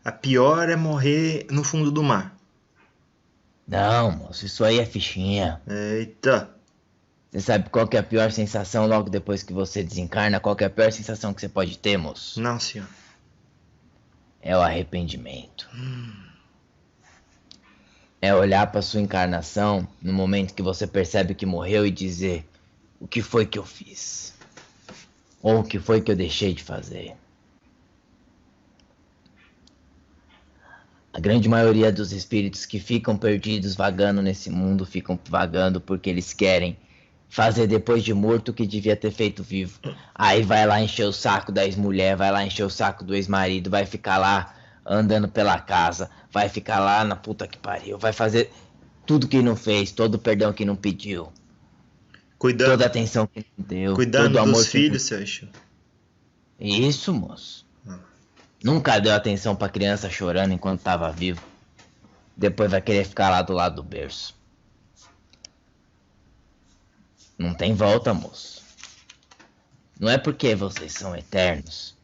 A pior é morrer no fundo do mar. Não, moço, isso aí é fichinha. Eita. Você sabe qual que é a pior sensação logo depois que você desencarna? Qual que é a pior sensação que você pode ter, moço? Não, senhor. É o arrependimento. É olhar para sua encarnação no momento que você percebe que morreu e dizer: o que foi que eu fiz? Ou o que foi que eu deixei de fazer? A grande maioria dos espíritos que ficam perdidos vagando nesse mundo ficam vagando porque eles querem fazer depois de morto o que devia ter feito vivo. Aí vai lá encher o saco da ex-mulher, vai lá encher o saco do ex-marido, vai ficar lá andando pela casa, vai ficar lá na puta que pariu, vai fazer tudo que não fez, todo o perdão que não pediu, toda a atenção que não deu, todo Cuidando o dos amor que não... filhos, seu Exu. Isso, moço. Nunca deu atenção pra criança chorando enquanto tava vivo. Depois vai querer ficar lá do lado do berço. Não tem volta, moço. Não é porque vocês são eternos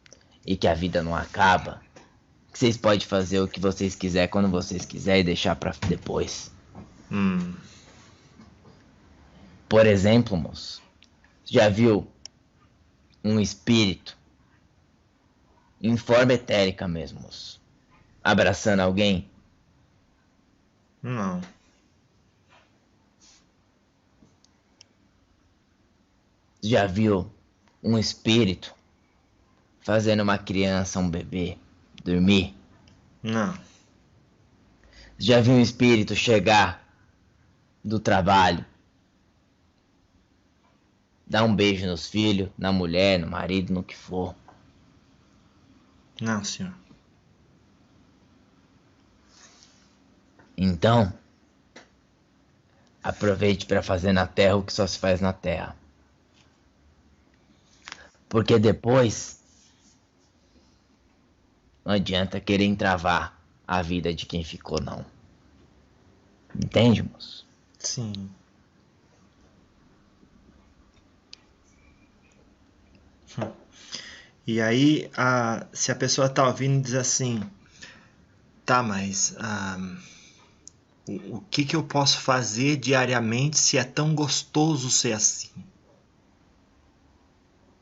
e que a vida não acaba que vocês podem fazer o que vocês quiserem quando vocês quiserem e deixar pra depois. Por exemplo, moço, já viu um espírito em forma etérica mesmo, moço, abraçando alguém? Não. Já viu um espírito fazendo uma criança, um bebê, dormir? Não. Já viu um espírito chegar do trabalho, dar um beijo nos filhos, na mulher, no marido, no que for? Não, senhor. Então, aproveite para fazer na terra o que só se faz na terra. Porque depois não adianta querer entravar a vida de quem ficou, não. Entende, moço? Sim. E aí, se a pessoa tá ouvindo e diz assim, tá, mas o que eu posso fazer diariamente se é tão gostoso ser assim?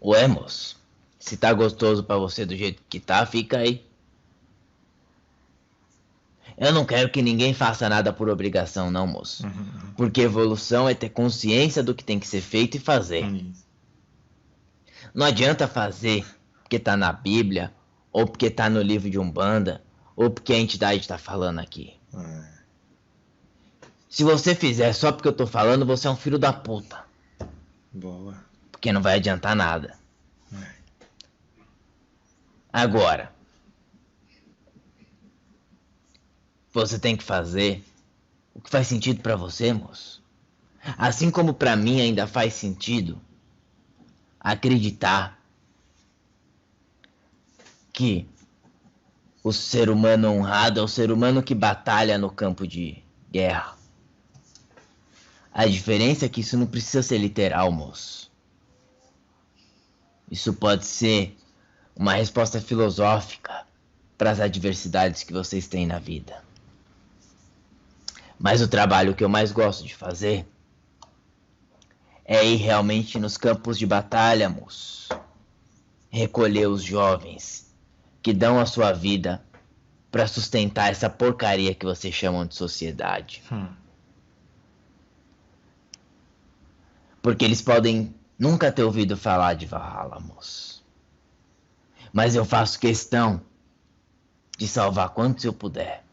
Ué, moço, se tá gostoso pra você do jeito que tá, fica aí. Eu não quero que ninguém faça nada por obrigação, não, moço. Porque evolução é ter consciência do que tem que ser feito e fazer. Não adianta fazer porque tá na Bíblia, ou porque tá no livro de Umbanda, ou porque a entidade tá falando aqui. Se você fizer só porque eu tô falando, você é um filho da puta. Boa. Porque não vai adiantar nada. Agora, você tem que fazer o que faz sentido pra você, moço. Assim como pra mim ainda faz sentido acreditar que o ser humano honrado é o ser humano que batalha no campo de guerra. A diferença é que isso não precisa ser literal, moço. Isso pode ser uma resposta filosófica para as adversidades que vocês têm na vida. Mas o trabalho que eu mais gosto de fazer é ir realmente nos campos de batalha, moço. Recolher os jovens que dão a sua vida para sustentar essa porcaria que vocês chamam de sociedade. Porque eles podem nunca ter ouvido falar de Valhalla, moço. Mas eu faço questão de salvar quantos eu puder.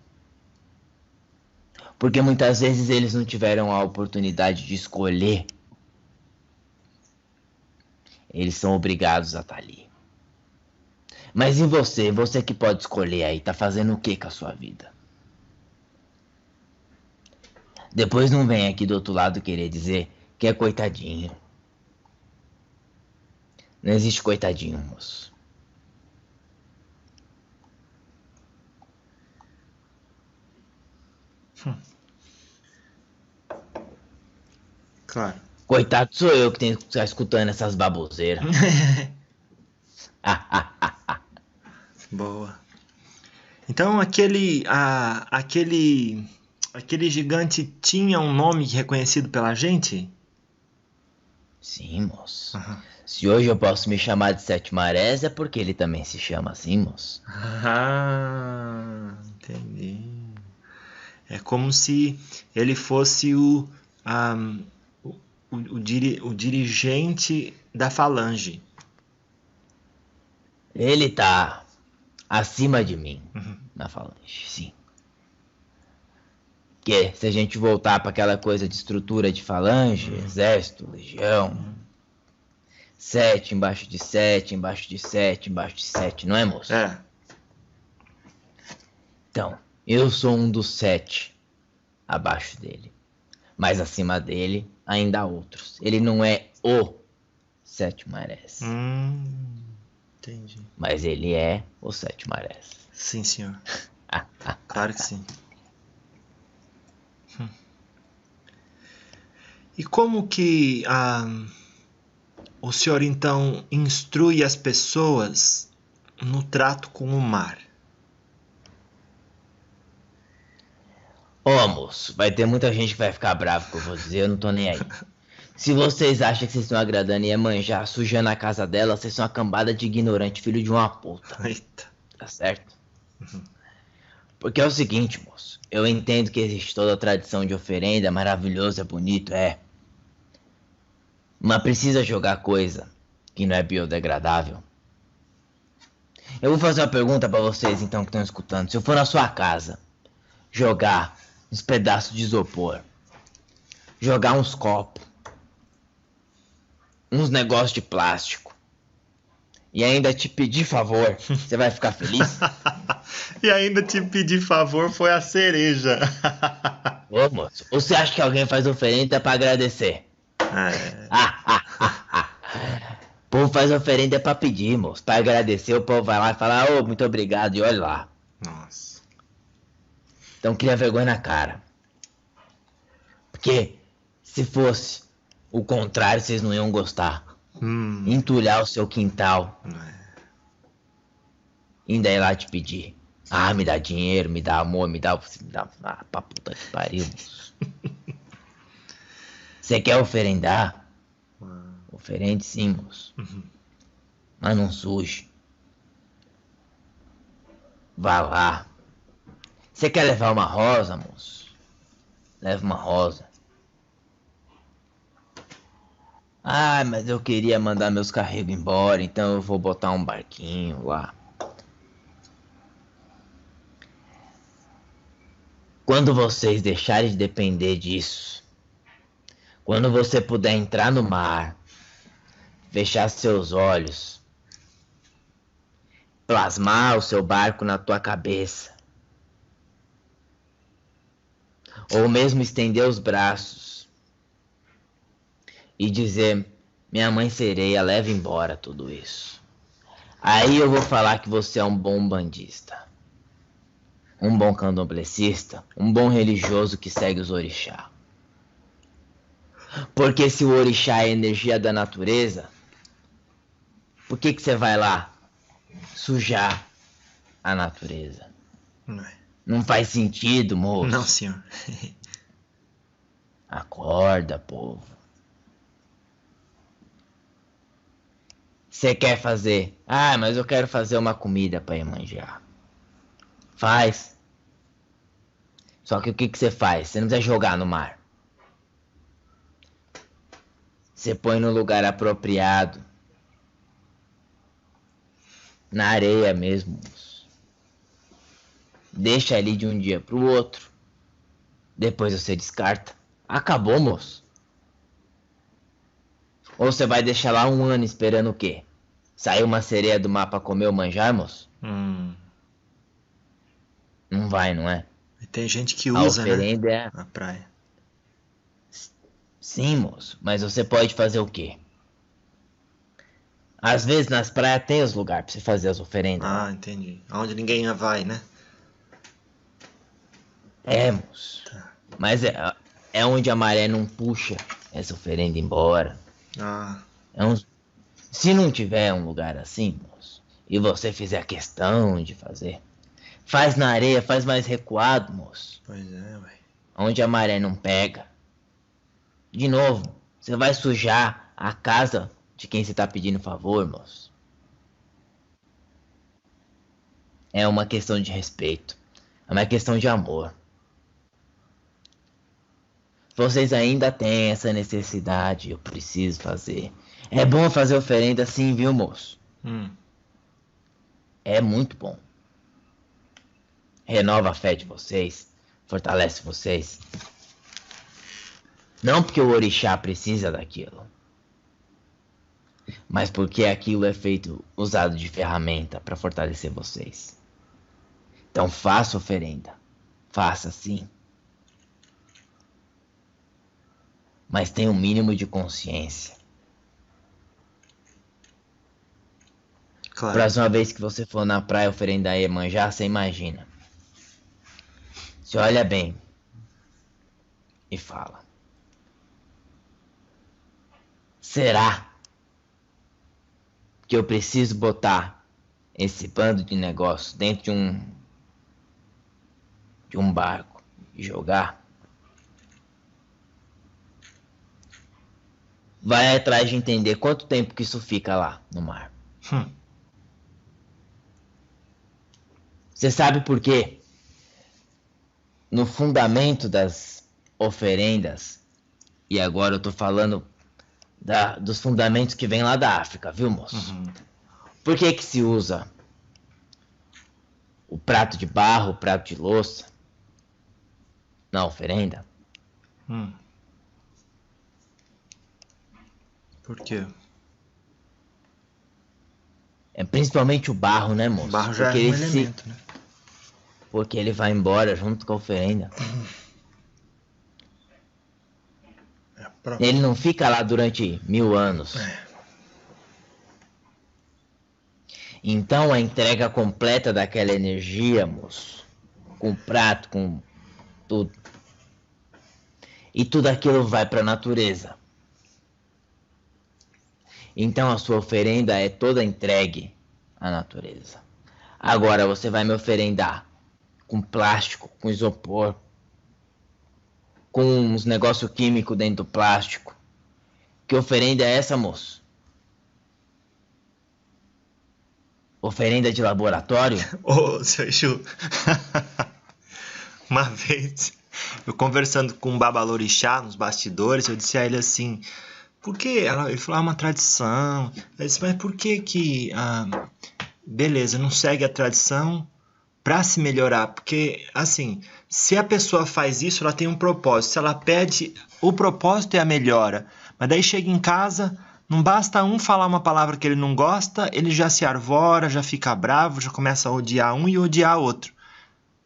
Porque muitas vezes eles não tiveram a oportunidade de escolher. Eles são obrigados a estar ali. Mas e você? Você que pode escolher aí, tá fazendo o que com a sua vida? Depois não vem aqui do outro lado querer dizer que é coitadinho. Não existe coitadinho, moço. Claro. Coitado sou eu que tenho que estar escutando essas baboseiras. Boa. Então aquele gigante tinha um nome reconhecido pela gente? Sim, moço. Se hoje eu posso me chamar de Sete Marés, é porque ele também se chama assim, moço. Entendi. É como se ele fosse o dirigente da falange. Ele tá acima de mim na falange, sim. Que se a gente voltar para aquela coisa de estrutura de falange, exército, legião, 7 embaixo de 7, embaixo de 7, embaixo de 7, não é, moço? É. Então, eu sou um dos 7 abaixo dele. Mas acima dele, ainda há outros. Ele não é o Sete Marés. Entendi. Mas ele é o Sete Marés. Sim, senhor. Claro que sim. E como que o senhor então instrui as pessoas no trato com o mar? Ô, moço, vai ter muita gente que vai ficar brava que eu vou dizer, eu não tô nem aí. Se vocês acham que vocês estão agradando e é manjar, sujando a casa dela, vocês são uma cambada de ignorante, filho de uma puta. Eita. Tá certo? Porque é o seguinte, moço. Eu entendo que existe toda a tradição de oferenda, é maravilhoso, é bonito, é. Mas precisa jogar coisa que não é biodegradável. Eu vou fazer uma pergunta pra vocês então que estão escutando. Se eu for na sua casa, jogar uns pedaços de isopor, jogar uns copos, uns negócios de plástico e ainda te pedir favor, você vai ficar feliz? E ainda te pedir favor foi a cereja. Ô, moço, ou você acha que alguém faz oferenda pra agradecer? O povo faz oferenda pra pedir, moço. Pra agradecer, o povo vai lá e fala, ô, muito obrigado, e olha lá. Nossa. Então cria vergonha na cara. Porque se fosse o contrário, vocês não iam gostar. Entulhar o seu quintal. Ainda ir lá te pedir. Ah, me dá dinheiro, me dá amor, me dá... Ah, pra puta que pariu, moço. Você quer oferendar? Oferende sim, moço. Mas não suje. Vá lá. Você quer levar uma rosa, moço? Leva uma rosa. Ah, mas eu queria mandar meus carregos embora, então eu vou botar um barquinho lá. Quando vocês deixarem de depender disso, quando você puder entrar no mar, fechar seus olhos, plasmar o seu barco na tua cabeça, ou mesmo estender os braços e dizer, minha mãe sereia, leva embora tudo isso. Aí eu vou falar que você é um bom bandista, um bom candomblessista, um bom religioso que segue os orixá. Porque se o orixá é energia da natureza, por que você vai lá sujar a natureza? Não, Não faz sentido, moço. não, senhor. Acorda, povo. Você quer fazer? Ah, mas eu quero fazer uma comida para Iemanjá. Faz. Só que o que você faz? Você não precisa jogar no mar. Você põe no lugar apropriado. Na areia mesmo, moço. Deixa ali de um dia pro outro. Depois você descarta. Acabou, moço. Ou você vai deixar lá um ano esperando o quê? Sair uma sereia do mar pra comer ou manjar, moço? Não vai, não é? E tem gente que A usa, oferenda né? é... Na praia. Sim, moço. Mas você pode fazer o quê? Às vezes nas praias tem os lugares pra você fazer as oferendas Ah, lá. entendi. Onde ninguém vai, né? É, moço. Tá. Mas é onde a maré não puxa essa oferenda embora. Ah, É uns... Se não tiver um lugar assim, moço, e você fizer questão de fazer, faz na areia, faz mais recuado, moço. pois é, ué. Onde a maré não pega. De novo, você vai sujar a casa de quem você tá pedindo favor, moço. É uma questão de respeito. É uma questão de amor. Vocês ainda têm essa necessidade, eu preciso fazer. É bom fazer oferenda sim, viu, moço? É muito bom. Renova a fé de vocês, fortalece vocês. Não porque o orixá precisa daquilo, mas porque aquilo é feito, usado de ferramenta para fortalecer vocês. Então faça oferenda, faça sim. Mas tenha um mínimo de consciência. Claro. Próxima vez que você for na praia oferendar a Iemanjá, você imagina. Você olha bem e fala: será que eu preciso botar esse bando de negócio dentro de um barco e jogar? Vai atrás de entender quanto tempo que isso fica lá no mar. Você sabe por quê? No fundamento das oferendas, e agora eu tô falando dos fundamentos que vem lá da África, viu, moço? Por que que se usa o prato de barro, o prato de louça na oferenda? Por quê? É principalmente o barro, né, moço? O barro já porque é um elemento, né? Porque ele vai embora junto com a oferenda. Ele não fica lá durante 1000 anos. Então a entrega completa daquela energia, moço, com o prato, com tudo, e tudo aquilo vai para a natureza. Então a sua oferenda é toda entregue à natureza. Agora você vai me oferendar com plástico, com isopor, com uns negócios químicos dentro do plástico. Que oferenda é essa, moço? Oferenda de laboratório? Ô, seu Exu. Uma vez, eu conversando com um babalorixá nos bastidores, eu disse a ele assim, por que? Ele falou, uma tradição. Eu disse, mas por que que... beleza, não segue a tradição para se melhorar? Porque, assim, se a pessoa faz isso, ela tem um propósito. Se ela pede, o propósito é a melhora. Mas daí chega em casa, não basta um falar uma palavra que ele não gosta, ele já se arvora, já fica bravo, já começa a odiar um e odiar outro.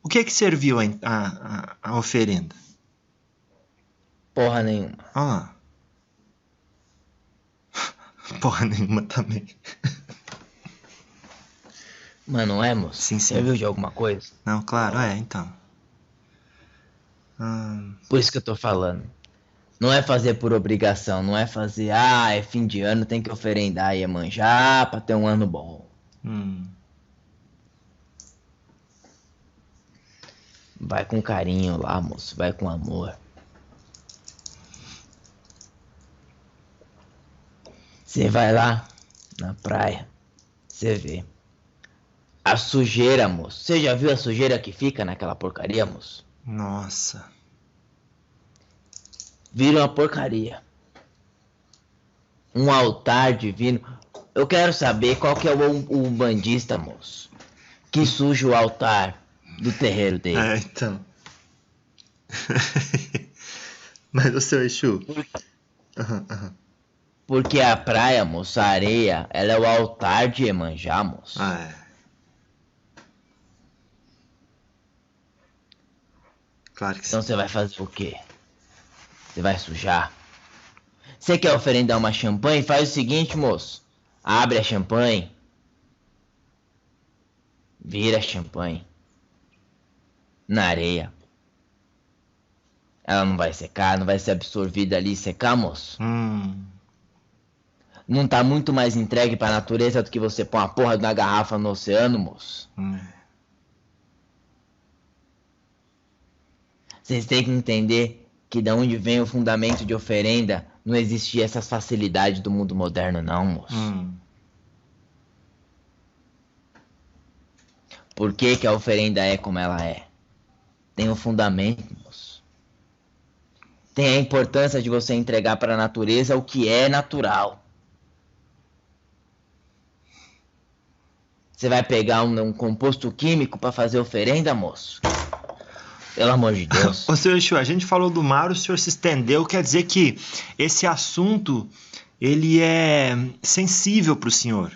O que é que serviu a oferenda? Porra nenhuma. Olha lá. Porra nenhuma também. Mano, não é, moço? Sim, sim. Serviu de alguma coisa? Não, claro, então. Por isso que eu tô falando. Não é fazer por obrigação, não é fazer, é fim de ano, tem que oferendar Iemanjá pra ter um ano bom. Vai com carinho lá, moço, vai com amor. Você vai lá na praia, você vê. A sujeira, moço. Você já viu a sujeira que fica naquela porcaria, moço? Nossa. Vira uma porcaria. Um altar divino. Eu quero saber qual que é o umbandista, moço, que suja o altar do terreiro dele. Então. Mas o seu Exu? Porque a praia, moço, a areia, ela é o altar de Iemanjá, moço. Claro que sim. Então você vai fazer o quê? Você vai sujar? Você quer oferendar uma champanhe? Faz o seguinte, moço. Abre a champanhe. Vira a champanhe na areia. Ela não vai secar, não vai ser absorvida ali e secar, moço. Não tá muito mais entregue pra natureza do que você pôr uma porra na garrafa no oceano, moço? Vocês têm que entender que da onde vem o fundamento de oferenda, não existia essas facilidades do mundo moderno não, moço. Por que que a oferenda é como ela é? Tem um fundamento, moço. Tem a importância de você entregar para a natureza o que é natural. Você vai pegar um composto químico para fazer oferenda, moço? Pelo amor de Deus. Ô, senhor Exu, a gente falou do mar, o senhor se estendeu, quer dizer que esse assunto, ele é sensível pro senhor.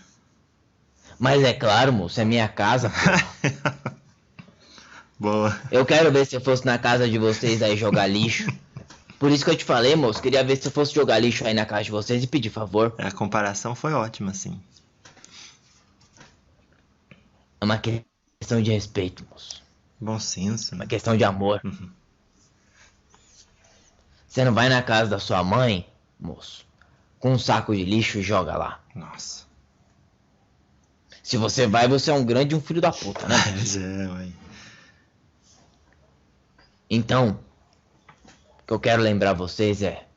Mas é claro, moço, é minha casa, pô. Boa. Eu quero ver se eu fosse na casa de vocês aí jogar lixo. Por isso que eu te falei, moço, queria ver se eu fosse jogar lixo aí na casa de vocês e pedir favor. A comparação foi ótima, sim. É uma questão de respeito, moço. Bom senso. Uma questão de amor. Você não vai na casa da sua mãe, moço, com um saco de lixo e joga lá. Nossa. Se você vai, você é um grande filho da puta, né? Mas ué. Então, o que eu quero lembrar vocês é...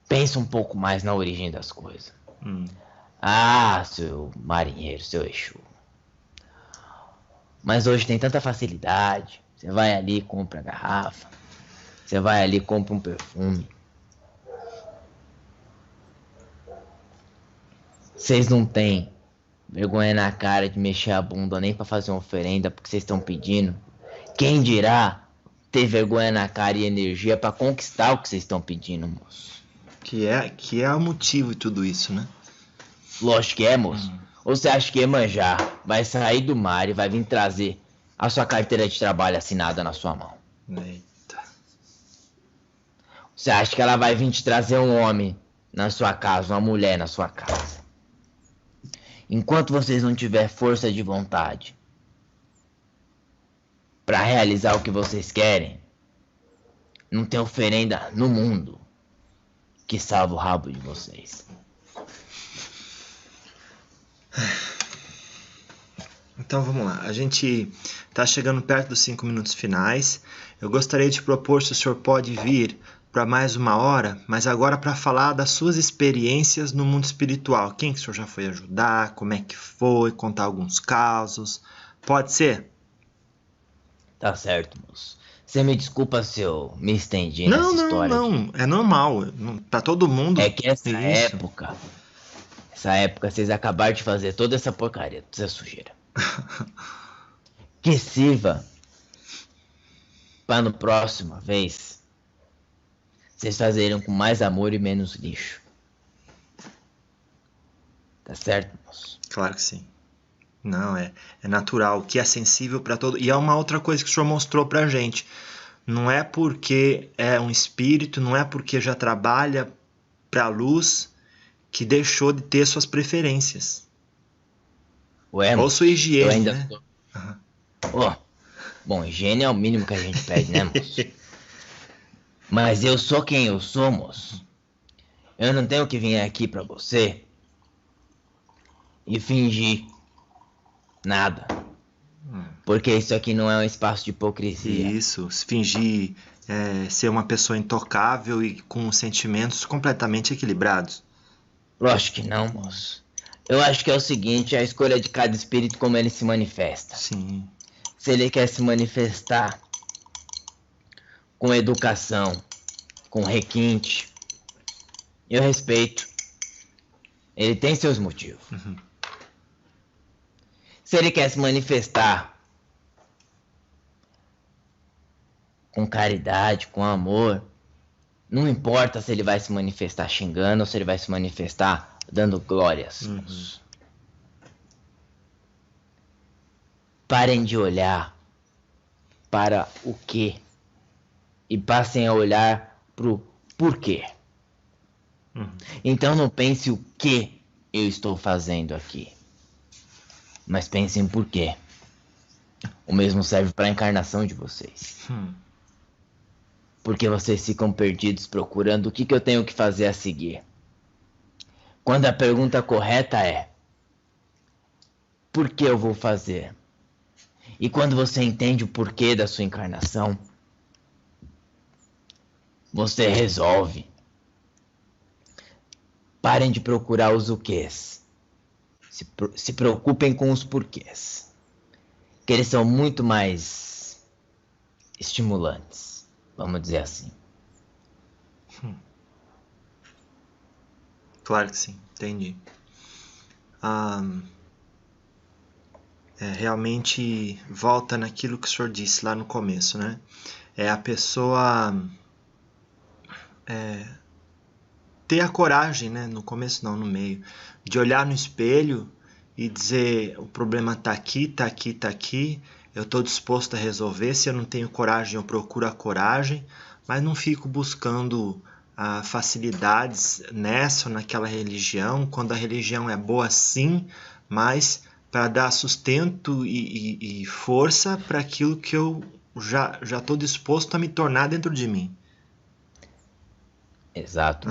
pensa um pouco mais na origem das coisas. Seu marinheiro, seu Exu. Mas hoje tem tanta facilidade. Você vai ali e compra a garrafa. Você vai ali e compra um perfume. Vocês não têm vergonha na cara de mexer a bunda nem pra fazer uma oferenda porque vocês estão pedindo. Quem dirá ter vergonha na cara e energia pra conquistar o que vocês estão pedindo, moço? Que é o motivo de tudo isso, né? Lógico que é, moço. Ou você acha que Iemanjá vai sair do mar e vai vir trazer a sua carteira de trabalho assinada na sua mão? Eita. Você acha que ela vai vir te trazer um homem na sua casa, uma mulher na sua casa? Enquanto vocês não tiverem força de vontade para realizar o que vocês querem, não tem oferenda no mundo que salve o rabo de vocês. Então vamos lá, a gente está chegando perto dos 5 minutos finais. Eu gostaria de propor se o senhor pode vir para mais 1 hora, mas agora para falar das suas experiências no mundo espiritual. Quem que o senhor já foi ajudar, como é que foi, contar alguns casos. Pode ser? Tá certo, moço. Você me desculpa se eu me estendi nessa história. Não, é normal, para todo mundo. É que essa época vocês acabaram de fazer toda essa porcaria, toda essa sujeira. Que sirva para no próxima vez vocês fazerem com mais amor e menos lixo. Tá certo, moço? Claro que sim. Não, é natural, que é sensível para todo. E é uma outra coisa que o senhor mostrou pra gente. Não é porque é um espírito, não é porque já trabalha pra luz que deixou de ter suas preferências. Ué, ou sua higiene, eu ainda né? Bom, higiene é o mínimo que a gente pede, né, moço? Mas eu sou quem eu sou, moço. Eu não tenho que vir aqui pra você e fingir nada. Porque isso aqui não é um espaço de hipocrisia. Isso, fingir ser uma pessoa intocável e com sentimentos completamente equilibrados. Lógico que não, moço. Eu acho que é o seguinte, é a escolha de cada espírito como ele se manifesta. Sim. Se ele quer se manifestar com educação, com requinte, eu respeito. Ele tem seus motivos. Se ele quer se manifestar com caridade, com amor, não importa se ele vai se manifestar xingando ou se ele vai se manifestar dando glórias. Parem de olhar para o quê e passem a olhar pro porquê. Então não pense o que eu estou fazendo aqui, mas pensem por quê. O mesmo serve para a encarnação de vocês. Porque vocês ficam perdidos procurando o que eu tenho que fazer a seguir. Quando a pergunta correta é: por que eu vou fazer? E quando você entende o porquê da sua encarnação, você resolve. Parem de procurar os quês. Se preocupem com os porquês. Que eles são muito mais estimulantes, vamos dizer assim. Claro que sim, entendi. Realmente volta naquilo que o senhor disse lá no começo, né? É a pessoa ter a coragem, né? No começo não, no meio, de olhar no espelho e dizer: o problema tá aqui, tá aqui, tá aqui, eu tô disposto a resolver. Se eu não tenho coragem, eu procuro a coragem, mas não fico buscando facilidades nessa ou naquela religião, quando a religião é boa sim, mas para dar sustento e força para aquilo que eu já estou disposto a me tornar dentro de mim. Exato.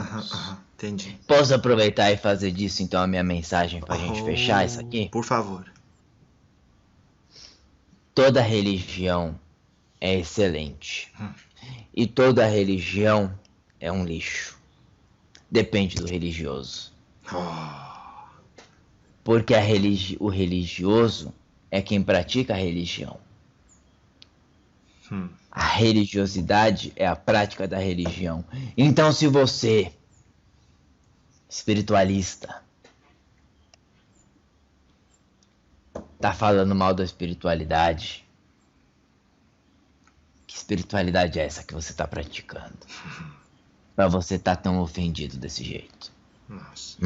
Entendi. Posso aproveitar e fazer disso então a minha mensagem pra gente fechar isso aqui? Por favor. Toda religião é excelente. E toda religião é um lixo. Depende do religioso. Porque o religioso é quem pratica a religião. A religiosidade é a prática da religião. Então, se você, espiritualista, tá falando mal da espiritualidade, que espiritualidade é essa que você tá praticando? Pra você tá tão ofendido desse jeito? Nossa.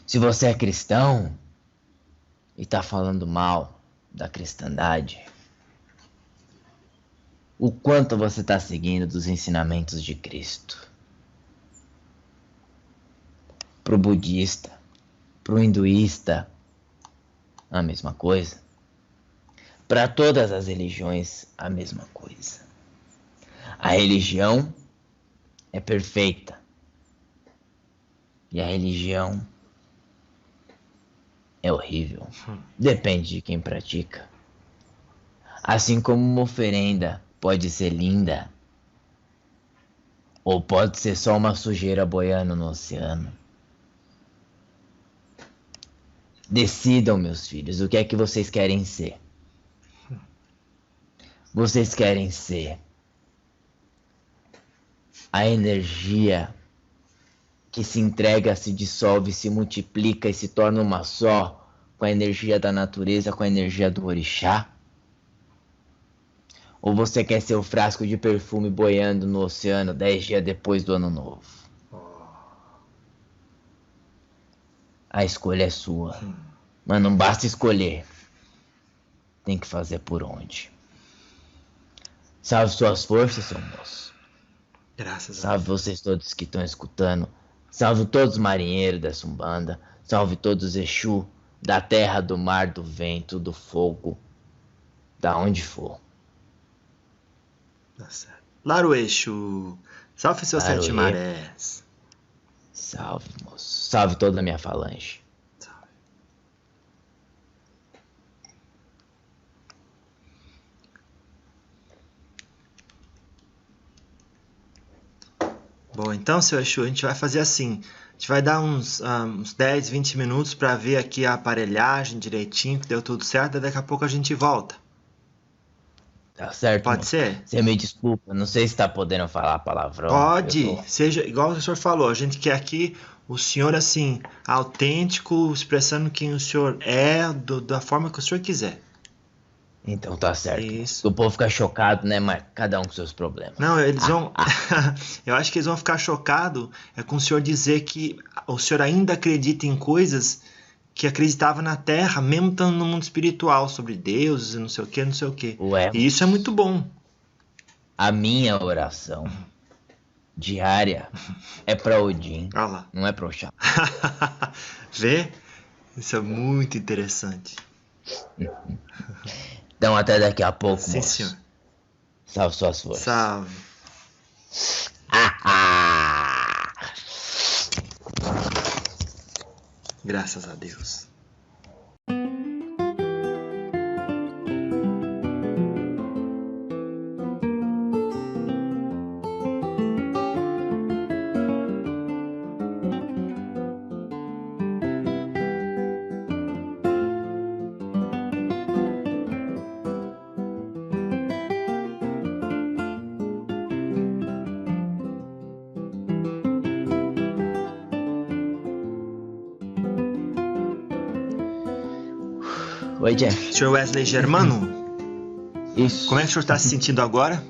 Se você é cristão e tá falando mal da cristandade, o quanto você tá seguindo dos ensinamentos de Cristo? Pro budista, pro hinduísta, a mesma coisa. Para todas as religiões, a mesma coisa. A religião é perfeita. E a religião é horrível. Depende de quem pratica. Assim como uma oferenda pode ser linda, ou pode ser só uma sujeira boiando no oceano. Decidam, meus filhos, o que é que vocês querem ser. Vocês querem ser a energia que se entrega, se dissolve, se multiplica e se torna uma só com a energia da natureza, com a energia do orixá? Ou você quer ser o frasco de perfume boiando no oceano 10 dias depois do ano novo? A escolha é sua. Mas não basta escolher. Tem que fazer por onde. Salve suas forças, seu moço. Graças a Salve vocês todos que estão escutando. Salve todos os marinheiros dessa Umbanda. Salve todos os Exu, da terra, do mar, do vento, do fogo, da onde for. Deus. Laru Exu. Salve seus sete Laroê. marés. Salve, moço. Salve toda a minha falange. Bom, então, seu Exu, a gente vai fazer assim. A gente vai dar uns 10, 20 minutos para ver aqui a aparelhagem direitinho, que deu tudo certo, e daqui a pouco a gente volta. Tá certo, Pode moço? ser? Você me desculpa, não sei se tá podendo falar palavrão. Pode, seja igual o senhor falou, a gente quer aqui o senhor assim, autêntico, expressando quem o senhor é, da forma que o senhor quiser. Então tá certo. Isso. O povo fica chocado, né? Mas cada um com seus problemas. Não, eles vão. Eu acho que eles vão ficar chocados com o senhor dizer que o senhor ainda acredita em coisas que acreditava na Terra, mesmo estando no mundo espiritual, sobre deuses e não sei o que, não sei o que. Ué, E isso é muito bom. a minha oração diária é pra Odin, Olha lá. não é pro Oxalá. Vê? Isso é muito interessante. Então até daqui a pouco, Sim, moço. senhor. Salve suas forças. Salve. Graças a Deus. Oi, Jeff. Senhor Wesley Germano, Isso. como é que o senhor está se sentindo agora?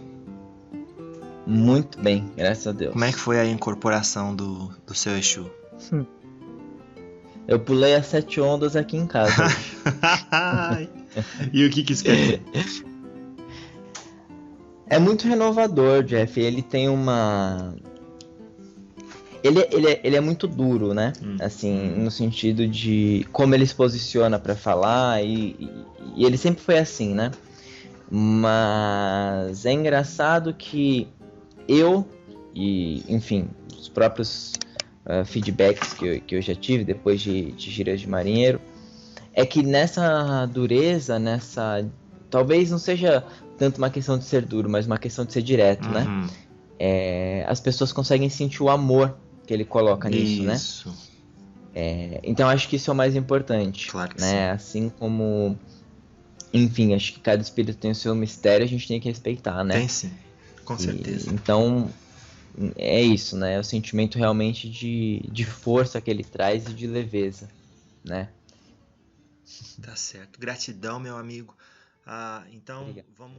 Muito bem, graças a Deus. Como é que foi a incorporação do seu Exu? Eu pulei as 7 ondas aqui em casa. E o que isso quer dizer? É muito renovador, Jeff. Ele tem uma... Ele é muito duro, né? Assim, no sentido de como ele se posiciona pra falar e ele sempre foi assim, né? Mas é engraçado que enfim, os próprios feedbacks que eu já tive depois de giras de marinheiro, é que nessa dureza, talvez não seja tanto uma questão de ser duro, mas uma questão de ser direto, né? As pessoas conseguem sentir o amor que ele coloca nisso, né? Então acho que isso é o mais importante, Claro que né? Assim como, enfim, acho que cada espírito tem o seu mistério, a gente tem que respeitar, né? Tem sim, com certeza. Então é isso, né? É o sentimento realmente de força que ele traz e de leveza, né? Tá certo. Gratidão, meu amigo. Então, Obrigado. vamos